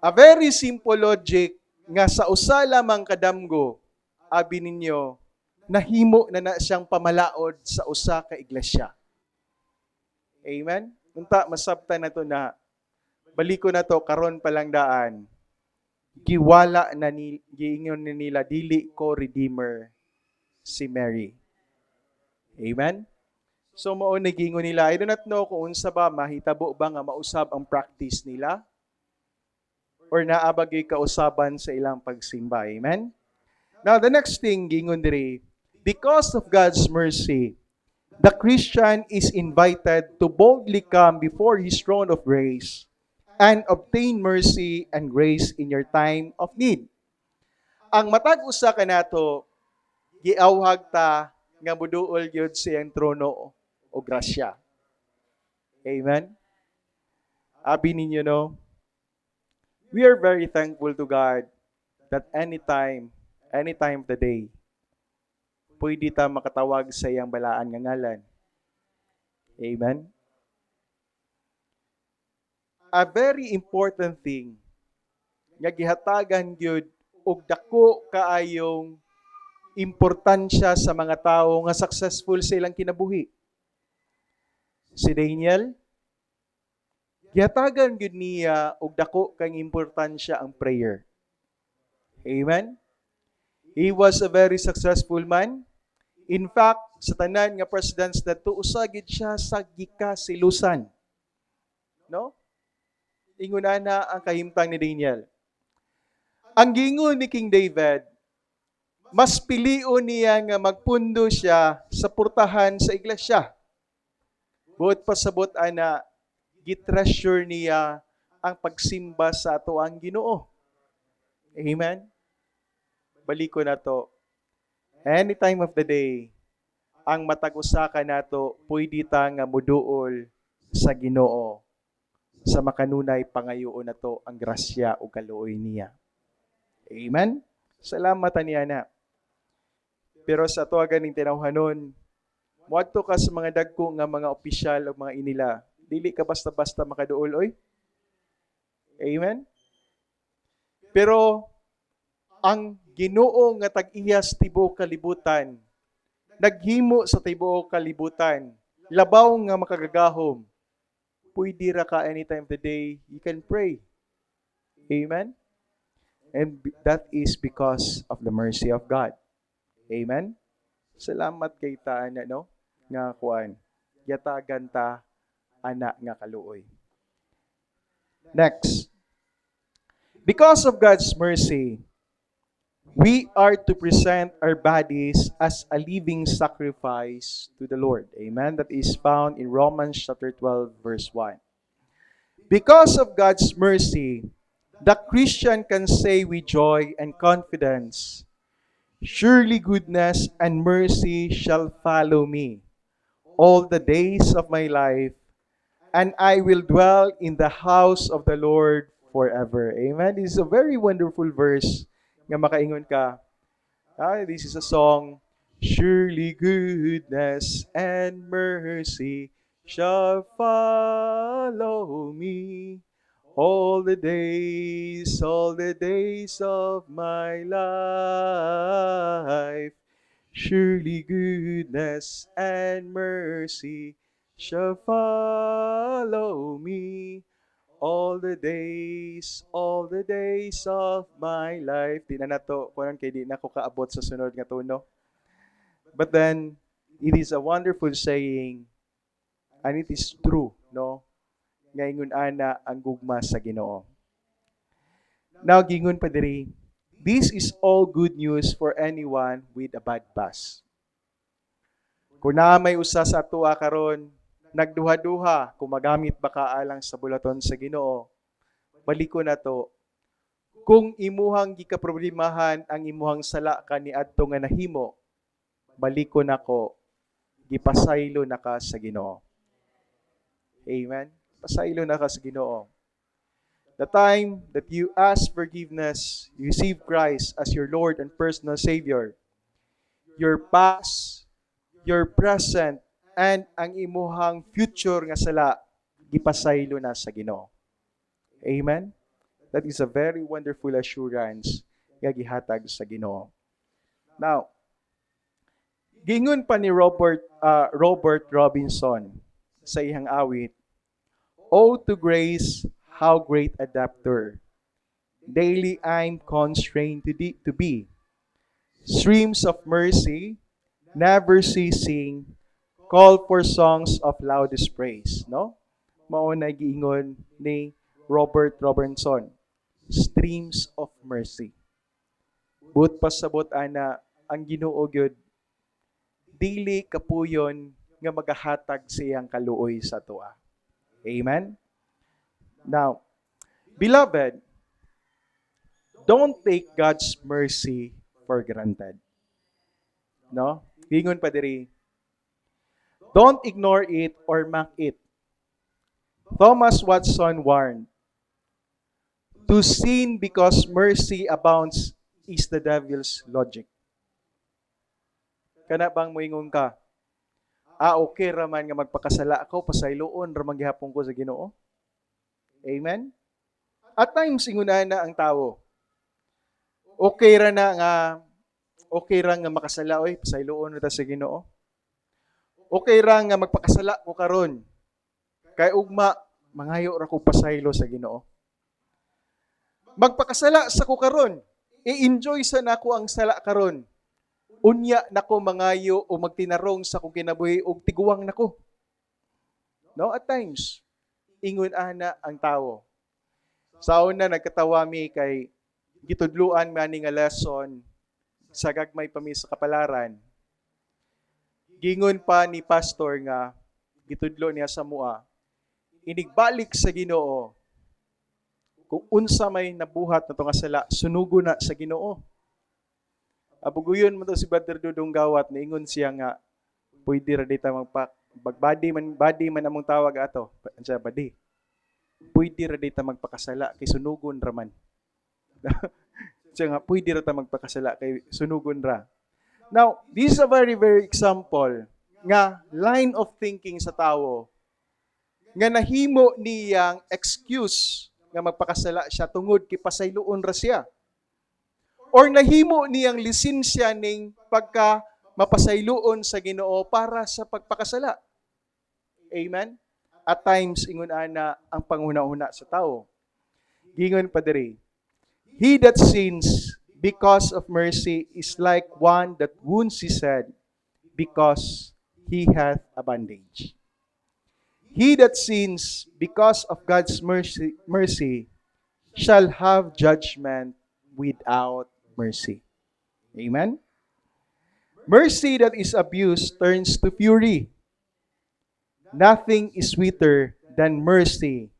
A very simple logic nga sa usa lamang kadamgo, abi ninyo, nahimo na siyang pamalaod sa usa ka iglesia. Amen? Unta, masabtan na to na, baliko na to, karon palang daan, giwala na giingon na nila, dili ko redeemer si Mary. Amen? So, mao na giingon nila, I do not know kung unsa ba, mahitabo ba nga mausab ang practice nila, or naabagay kausaban sa ilang pagsimba. Amen? Now, the next thing, gingon diri, because of God's mercy, the Christian is invited to boldly come before His throne of grace and obtain mercy and grace in your time of need. Ang matag usa kanato, giawhag ta nga muduol gyud sa iyang trono o grasya. Amen? Abi ninyo, no? We are very thankful to God that anytime of the day, pwede ta makatawag sa iyang balaan nga ngalan. Amen? A very important thing nga gihatagan gyud og dako kaayong importansya sa mga tao nga successful sa ilang kinabuhi. Si Daniel, gihatagan gyud niya og dako kang importansya ang prayer. Amen? He was a very successful man. In fact, sa tanan nga presidents nato, usagid siya sa gikasilusan. No? Ingunan na ang kahimtang ni Daniel. Ang gingon ni King David, mas pilion niya nga magpundo siya sa purtahan sa iglesia. Buot pasabot ana, gitreasure niya ang pagsimba sa ato ang Ginoo. Amen? Baliko na to. Any time of the day, ang matag-usaka nato, pwede ta nga muduol sa Ginoo sa makanunay pangayoon nato ang grasya o kaluoy niya. Amen? Salamat niya na. Pero sa ato ganing tinawhanon, muadto ka sa mga dagko nga mga opisyal o mga inila, dili ka basta-basta makaduol, oy. Amen? Pero ang Ginoo nga tag-iyas tibuok kalibutan, naghimo sa tibuok kalibutan, labaw nga makagagahom, pwede ra ka anytime of the day, you can pray. Amen? And that is because of the mercy of God. Amen? Salamat kay ta, no? Nga kuan. Yatagan ta, ana nga kaluoy. Next. Because of God's mercy, we are to present our bodies as a living sacrifice to the Lord. Amen? That is found in Romans chapter 12, verse 1. Because of God's mercy, the Christian can say with joy and confidence, surely goodness and mercy shall follow me all the days of my life, and I will dwell in the house of the Lord forever. Amen? This is a very wonderful verse nga makaingon ka. This is a song. Surely goodness and mercy shall follow me all the days of my life. Surely goodness and mercy shall follow me all the days of my life. Di na nato, kunan kay di na ko kaabot sa sunod nga tuno. But then, it is a wonderful saying, and it is true, no? Ngayon ana ang gugma sa Ginoo. Now, gingon pa diri, this is all good news for anyone with a bad past. Kung na may usa sa atua karon, nagduha-duha kung magamit ba ka alang sa bulaton sa Ginoo, baliko na to, kung imuhang gikaproblemahan ang imuhang sala kaniadto nga nahimo, baliko nako, gipasaylo na ka sa Ginoo. Amen. Pasaylo na ka sa Ginoo. The time that you ask forgiveness, you receive Christ as your Lord and personal Savior, your past, your present, and ang imuhang future nga sala, gipasaylo na sa Ginoo. Amen? That is a very wonderful assurance nga gihatag sa Ginoo. Now, gingon pa ni Robert Robinson sa iyang awit, "Oh, to grace, how great a debtor. Daily I'm constrained to be. Streams of mercy, never ceasing, call for songs of loudest praise." No? Mao na giingon ni Robert Robinson. Streams of mercy. But pasabot ana ang Ginoo gyud dili kapuyon nga magahatag siyang kaluoy sa tuwa. Amen? Now, beloved, don't take God's mercy for granted. No? Gingon pa diri, don't ignore it or mock it. Thomas Watson warned, to sin because mercy abounds is the devil's logic. Kana bang moingon ka, okay raman nga magpakasala ako, pasayloon raman gihapon ko sa Ginoo? Amen? At times, inguna na ang tao. Okay ra nga makasala, oy, pasayloon na ta sa Ginoo. Okay ra nga magpakasala ko karon. Kay ugma, mangayo ra ko pasaylo sa Ginoo. Magpakasala sa ko karon, i-enjoy sa nako ang sala karon. Unya nako mangayo o magtinarong sa kong kinabuhi og tiguwang nako. No, at times ingon ana ang tawo. Sa una nagkatawa mi kay gitudluan man nga lesson sa gagmay pa mi sa kapalaran. Gingon pa ni pastor nga gitudlo niya sa mua, inigbalik sa Ginoo. Kung unsa may nabuhat na nga sala, sunugo na sa Ginoo. Abuguyon mo to si Brother Dudong Gawat, niingon siya nga, pwede ra dita body man among tawag ato. Ansa body. Pwede ra dita magpakasala kay sunugon ra man. Siya nga, pwede ra ta magpakasala kay sunugon ra. Now, this is a very, very example nga line of thinking sa tao nga nahimo niyang excuse nga magpakasala siya tungod kay pasayloon ra siya. Or nahimo niyang lisensya ning pagka mapasayloon sa Ginoo para sa pagpakasala. Amen? At times, ingon ana ang panguna-una sa tao. Gingon pa diri, he that sins because of mercy is like one that wounds his head because he hath a bandage. He that sins because of God's mercy shall have judgment without mercy. Amen? Mercy that is abused turns to fury. Nothing is sweeter than mercy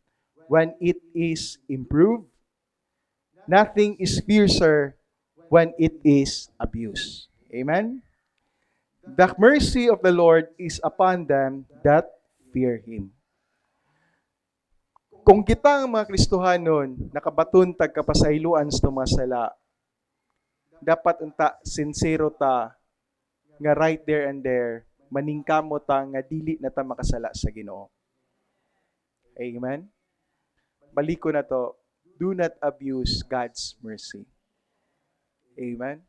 when it is improved. Nothing is fiercer when it is abused. Amen? The mercy of the Lord is upon them that fear Him. Kung kita ang mga Kristohanon, nakabaton tag kapasayloan sa tumasala, dapat unta sincero ta nga right there and there maningkamo ta nga dili na ta makasala sa Ginoo. Amen. Baliko na to, do not abuse God's mercy. Amen.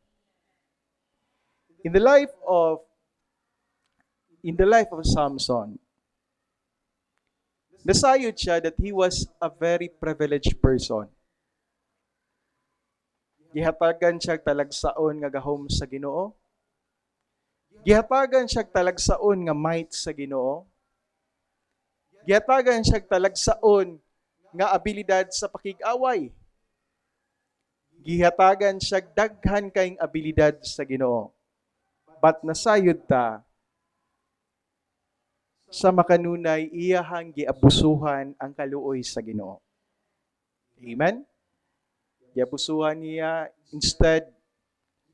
In the life of Samson, nasayod siya that he was a very privileged person. Gihatagan siya talagsaon nga gahom sa Ginoo. Gihatagan siya talagsaon nga might sa Ginoo. Gihatagan siya talagsaon nga abilidad sa pakig-away. Gihatagan siya daghan kayong abilidad sa Ginoo. But nasayod ta sa makanunay iyahang giabusuhan ang kaluoy sa Ginoo. Amen? Giabusuhan niya, instead,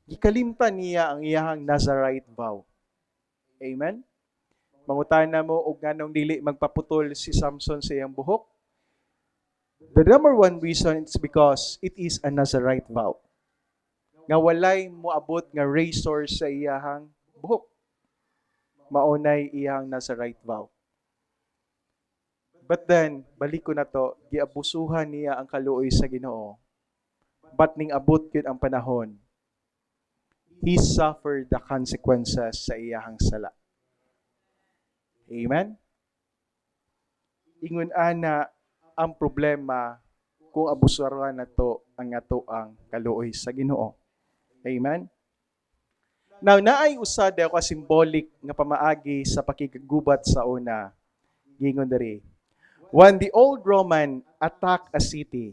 gikalimtan niya ang iyahang Nazarite vow. Amen? Mangutana mo, og nganong dili magpaputol si Samson sa iyang buhok? The number one reason is because it is a Nazarite vow. Nga walay moabot nga razor sa iyahang buhok. Maunay iyang Nazarite vow. But then, balik ko na to, giabusuhan niya ang kaluoy sa Ginoo. But ning abot yun ang panahon, he suffered the consequences sa iyahang sala. Amen? Ingon ana ang problema kung abusuran na to ang ato ang kaluoy sa Ginoo. Amen? Now, naay usad ako symbolic nga pamaagi sa pakigubat sa una. Gingon diri. When the old Roman attacked a city,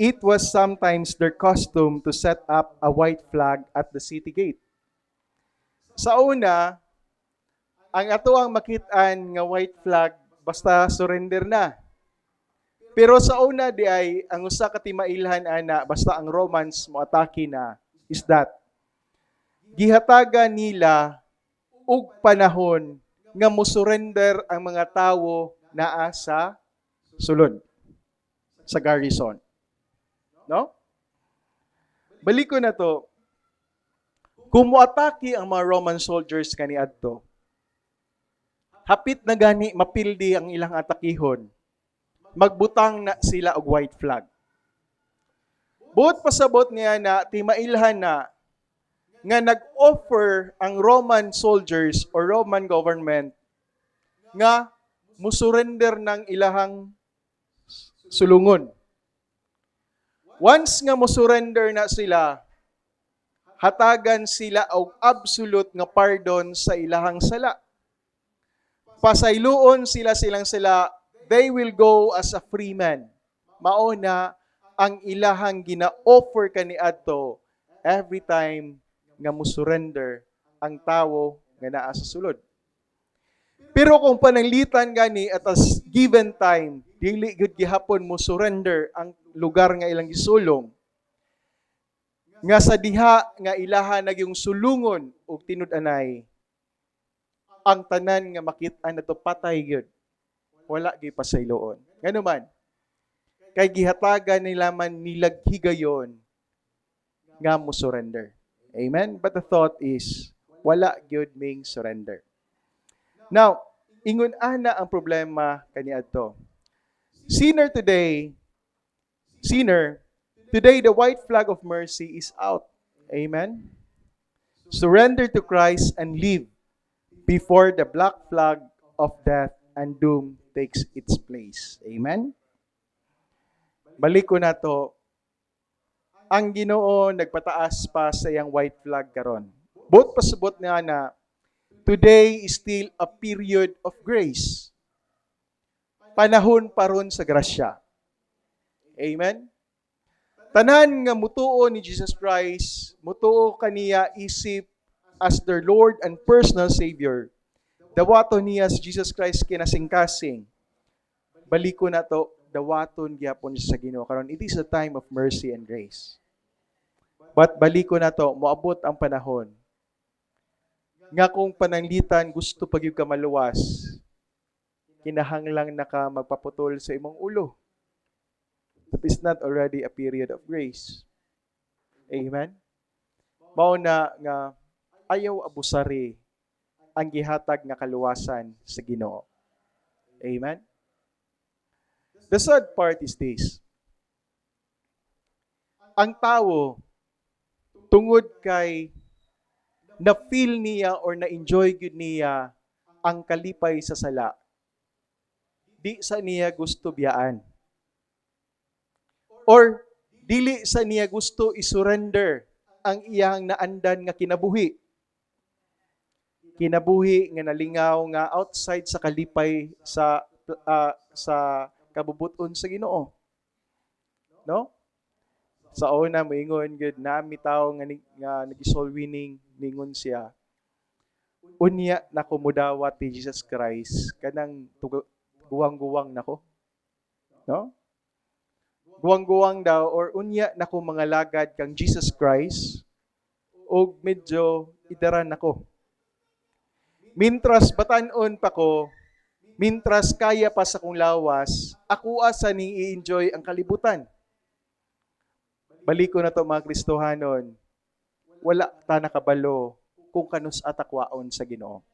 it was sometimes their custom to set up a white flag at the city gate. Sa una, ang ato ang makitaan nga white flag basta surrender na. Pero sa una di ay ang usa ka timailhan ana basta ang Romans mo atake na is that gihatagan nila og panahon nga mo-surrender ang mga tawo naa sa sulod sa garrison. No? Balik ko na to. Kung moatake ang mga Roman soldiers kaniadto, hapit na gani mapildi ang ilang atakihon. Magbutang na sila og white flag. Buot pasabot niya na timailhan na nga nag-offer ang Roman soldiers or Roman government nga musurrender ng ilahang sulungon. Once nga musurrender na sila, hatagan sila og absolute nga pardon sa ilahang sala. Pasayloon silang sila, they will go as a free man. Mauna ang ilahang gina-offer kaniadto every time nga musurrender ang tawo nga naa sa sulod. Pero kung pananglitan gani at as given time, dili gud gihapon mo surrender ang lugar nga ilang gisulong. Nga sa diha nga ilaha nagyong sulungon og tinud-anay, ang tanan nga makit-an nato patay gyud. Wala gyud pasayloon. Ngano man, kay gihatagan nila man nilag higayon nga mo surrender. Amen? But the thought is, wala gyud ming surrender. Now, ingon ana ang problema kaniadto. Sinner, today the white flag of mercy is out. Amen? Surrender to Christ and live before the black flag of death and doom takes its place. Amen? Balik ko na to. Ang Ginoo nagpataas pa sa iyang white flag karon. Both pasubot niya na today is still a period of grace. Panahon paron sa grasya. Amen? Tanan nga mutuo ni Jesus Christ, mutuo kaniya isip as their Lord and personal Savior. Dawaton niya si Jesus Christ kinasingkasing. Baliko na to, dawaton gyapon sa Ginoo karon. It is a time of mercy and grace. But baliko na to, moabot ang panahon nga kung pananglitan gusto pagyud ka maluwas, kinahanglang naka magpaputol sa imong ulo. That is not already a period of grace. Amen? Mao na nga ayaw abusari ang gihatag nga kaluwasan sa Ginoo. Amen? The sad part is this. Ang tao, tungod kay na-feel niya or na-enjoy good niya ang kalipay sa sala, di sa niya gusto biyaan. Or dili sa niya gusto isurrender ang iyang naandan nga kinabuhi. Kinabuhi nga nalingaw nga outside sa kalipay sa kabubuton sa Ginoo. No? Sa una moingon gud nami tawo nga nag-soul winning ningon siya. Unya nako mudawat ti Jesus Christ kanang guwang-guwang nako. No? guwang-guwang daw or unya nako mga lagad kang Jesus Christ o medyo idaran ako. Mintras batanon pa ko, mintras kaya pa sa kong lawas, ako asa ning i-enjoy ang kalibutan. Balik ko na to mga Kristohanon, wala ta nakabalo kung kanus atakwaon sa Ginoo.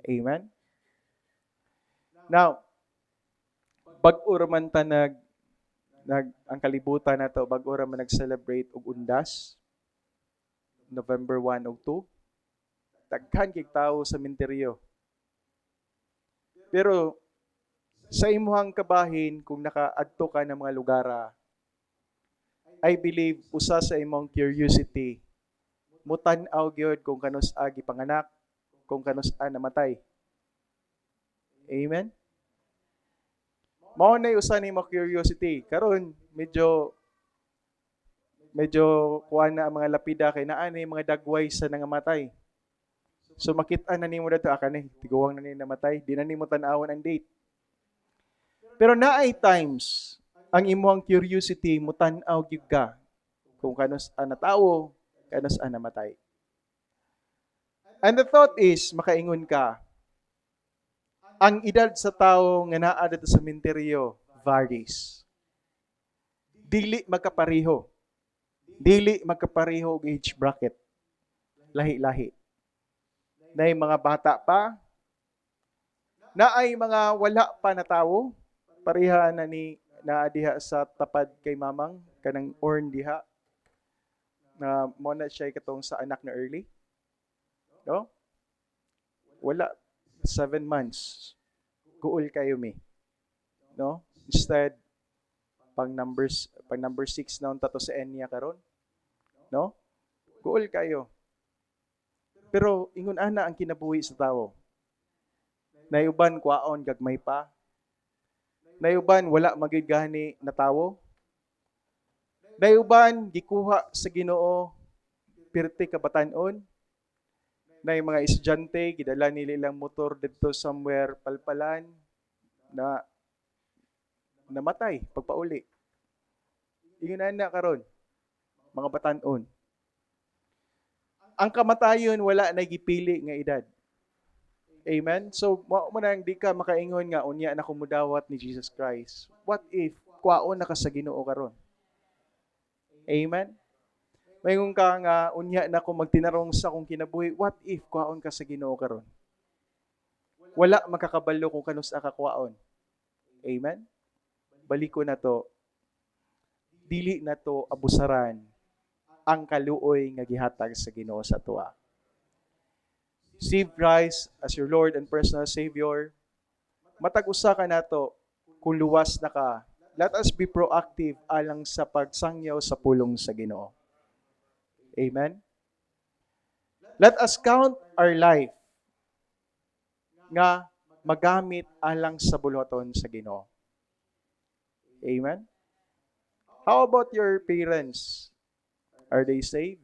Amen? Now, bag-o man ta ang kalibutan na to, bag-o man nag-celebrate og undas, November 1 ug 2, daghan kay tawo sa minteryo. Pero sa imuhang kabahin kung nakaadto ka ng mga lugara, I believe usa sa imong curiosity mutan-aw gyud kung kanus agi panganak, kung kanus namatay. Amen. Mao na usa nimo curiosity. Karon medyo kuha na ang mga lapida kay naa na mga dagway sa nangamatay. So makita na nimo dato ni tiguwang na ni namatay, di na nimo tan-awon ang date. Pero naay times ang imong curiosity mutan-aw gyud ka kung kanus natawo, kanus namatay. And the thought is makaingon ka, ang edad sa tao nga naa dito sa sementeryo varies. Dili magkapareho. Dili magkapareho og age bracket. Lahi-lahi. Naay mga bata pa, naay mga wala pa na tawo, pareha na ni naa diha sa tapad kay mamang kanang orn diha na mo na siya katong sa anak na early. No? Wala 7 months. Guol kayo mi. No? Instead pang number 6 na unta to sa Enya karon. No? Guol kayo. Pero ingon ana ang kinabuhi sa tawo. Nayuban kwaon gagmay pa. Nayuban wala magid gani na tawo. Nayuban gikuha sa Ginoo pirte ka batan-on. Nay mga estudyante gidala nila ilang motor didto somewhere palpalan na namatay pagpauli. Ingon ana karon mga batan-on. Ang kamatayon wala na gipili nga edad. Amen? So, mo nang di ka makaingon nga, unya na kumudawat ni Jesus Christ. What if, kwaon na ka sa Ginoo karon? Amen? Mayroon ka nga, unya na kung magtinarong sa kong kinabuhi, what if, kwaon ka sa Ginoo karon? Wala makakabalo kung kanus ka kwaon. Amen? Balik ko na to. Dili na to abusaran ang kaluoy nga gihatag sa Ginoo sa tuwa. Receive Christ as your Lord and personal Savior. Matag usa ka nato kung luwas na ka. Let us be proactive alang sa pagsangyaw sa pulong sa Ginoo. Amen. Let us count our life nga magamit alang sa buluhaton sa Ginoo. Amen. How about your parents? Are they saved?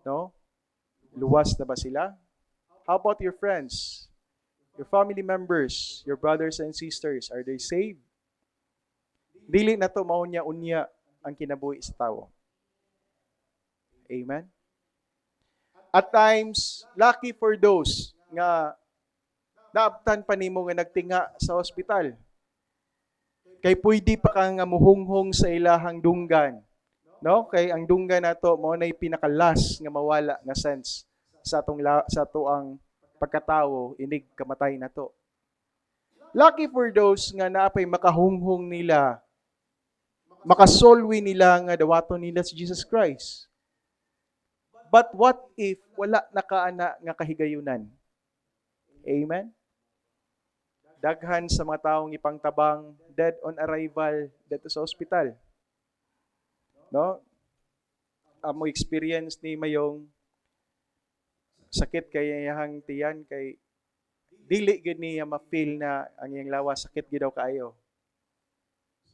No? Luwas na ba sila? How about your friends? Your family members, your brothers and sisters, are they saved? Dili na to mao unya ang kinabuhi sa tawo. Amen? At times, lucky for those nga naabtan pa nimo nga nagtinga sa ospital. Kay pwede pa ka nga muhunghong sa ilahang dunggan. No? Kay ang dunggan nato mao nay pinakalas nga mawala nga sense sa tuang pagkatawo inig kamatay nato. Lucky for those nga naapay makahunghong nila, makasolwi nila nga dawaton nila si Jesus Christ. But what if wala nakaana nga kahigayunan? Amen? Daghan sa mga taong ipangtabang dead on arrival dito sa ospital. No? Amo experience ni Mayong sakit kay iyang tiyan kay dili gid niya ma-feel na ang iyang lawas sakit gid daw kaayo.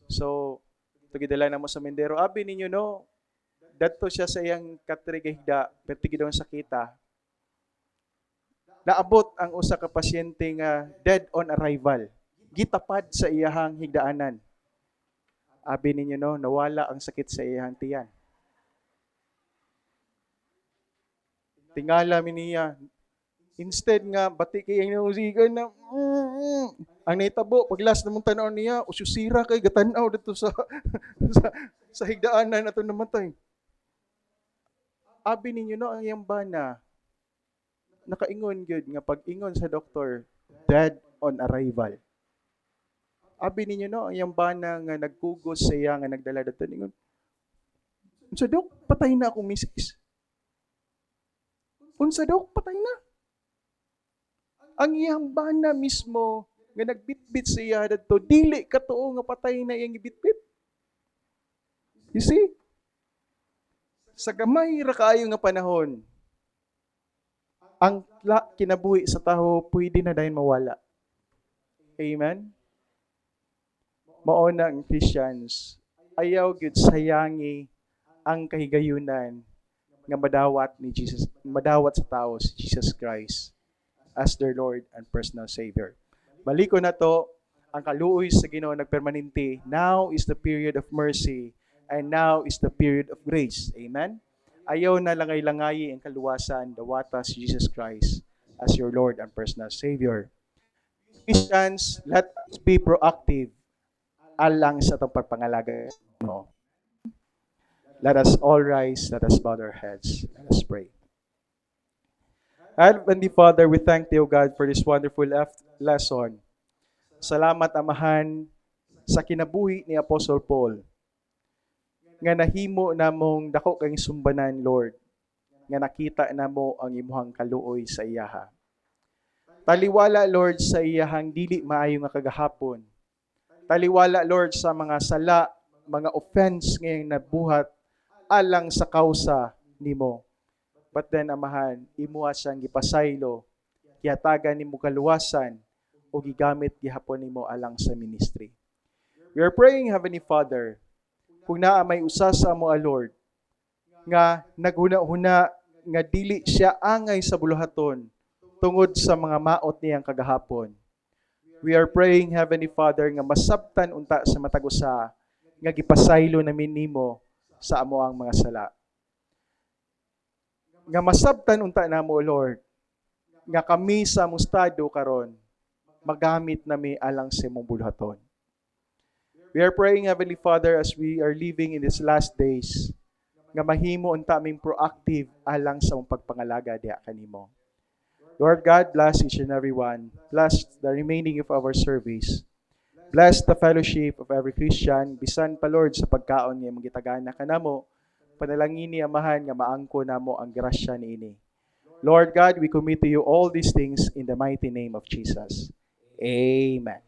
So, tugidala na mo sa Mindero. Abi ninyo no, dadto siya sa iyang katrigahda, perti gid daw sakita. Naabot ang usa ka pasyente nga dead on arrival. Gitapad sa iyahang higdaanan. Abi ninyo no, nawala ang sakit sa iyang tiyan. Tingala mi niya, instead nga bati kay ang musikan na ang naitabo pag last namong tanaw niya ususira kay gatanaw dito sa sa, sa higdaanan ato namatay. Abi ninyo no ang iyang bana nakaingon gyud nga pag ingon sa doktor dead on arrival. Abi ninyo no ang iyang bana nga nagkugos sa iya nga nagdala dito ningon. Unsa dok patay na akong misis. Unsa dok patay na. Ang iyang bana mismo nga nagbitbit sa iya dito dili katuo nga patay na iyang gibitbit. You see? Sa gamay ra kaayo nga panahon, ang kinabuhi sa tawo pwede na dayon mawala. Amen? Mao na ang Christians, ayaw gyud sayangi ang kahigayunan nga madawat sa tao si Jesus Christ as their Lord and personal Savior. Baliko na to, ang kaluoy sa Ginoo nagpermanente. Now is the period of mercy and now is the period of grace. Amen? Ayaw na langay-langayi ang kaluwasan, dawata si Jesus Christ as your Lord and personal Savior. Christians, let us be proactive alang sa itong pagpangalaga. No. Let us all rise, let us bow our heads, let us pray. Heavenly Father, we thank Thee, O God, for this wonderful lesson. Salamat, Amahan, sa kinabuhi ni Apostle Paul, nga nahimo namong dako kang sumbanan, Lord, nga nakita namo ang imuhang kaluoy sa iyaha. Taliwala, Lord, sa iyahang dili maayo nga kagahapon. Taliwala, Lord, sa mga sala, mga offense ngayong nabuhat alang sa kausa nimo. But then, Amahan, imuha siyang gipasaylo, kiyatagan nimo kaluwasan, o gigamit gihapon nimo alang sa ministry. We are praying, Heavenly Father, kung naa may usa sa amo, Lord, nga naghuna-huna nga dili siya angay sa buluhaton tungod sa mga maot niyang kagahapon. We are praying, Heavenly Father, nga masabtan unta sa matag usa nga gipasaylo namin nimo sa amo ang mga sala. Nga masabtan unta namo, Lord, nga kami sa mustado karon magamit nami alang sa imong buluhaton. We are praying, Heavenly Father, as we are living in these last days, nga mahimo unta aming proactive alang sa imong pagpangalaga diha kanimo. Lord God, bless each and every one. Bless the remaining of our service. Bless the fellowship of every Christian. Bisan pa, Lord, sa pagkaon nga imong gitagana kanamo. Panalangin ni Amahan nga maangko namo ang grasya niini. Lord God, we commit to you all these things in the mighty name of Jesus. Amen.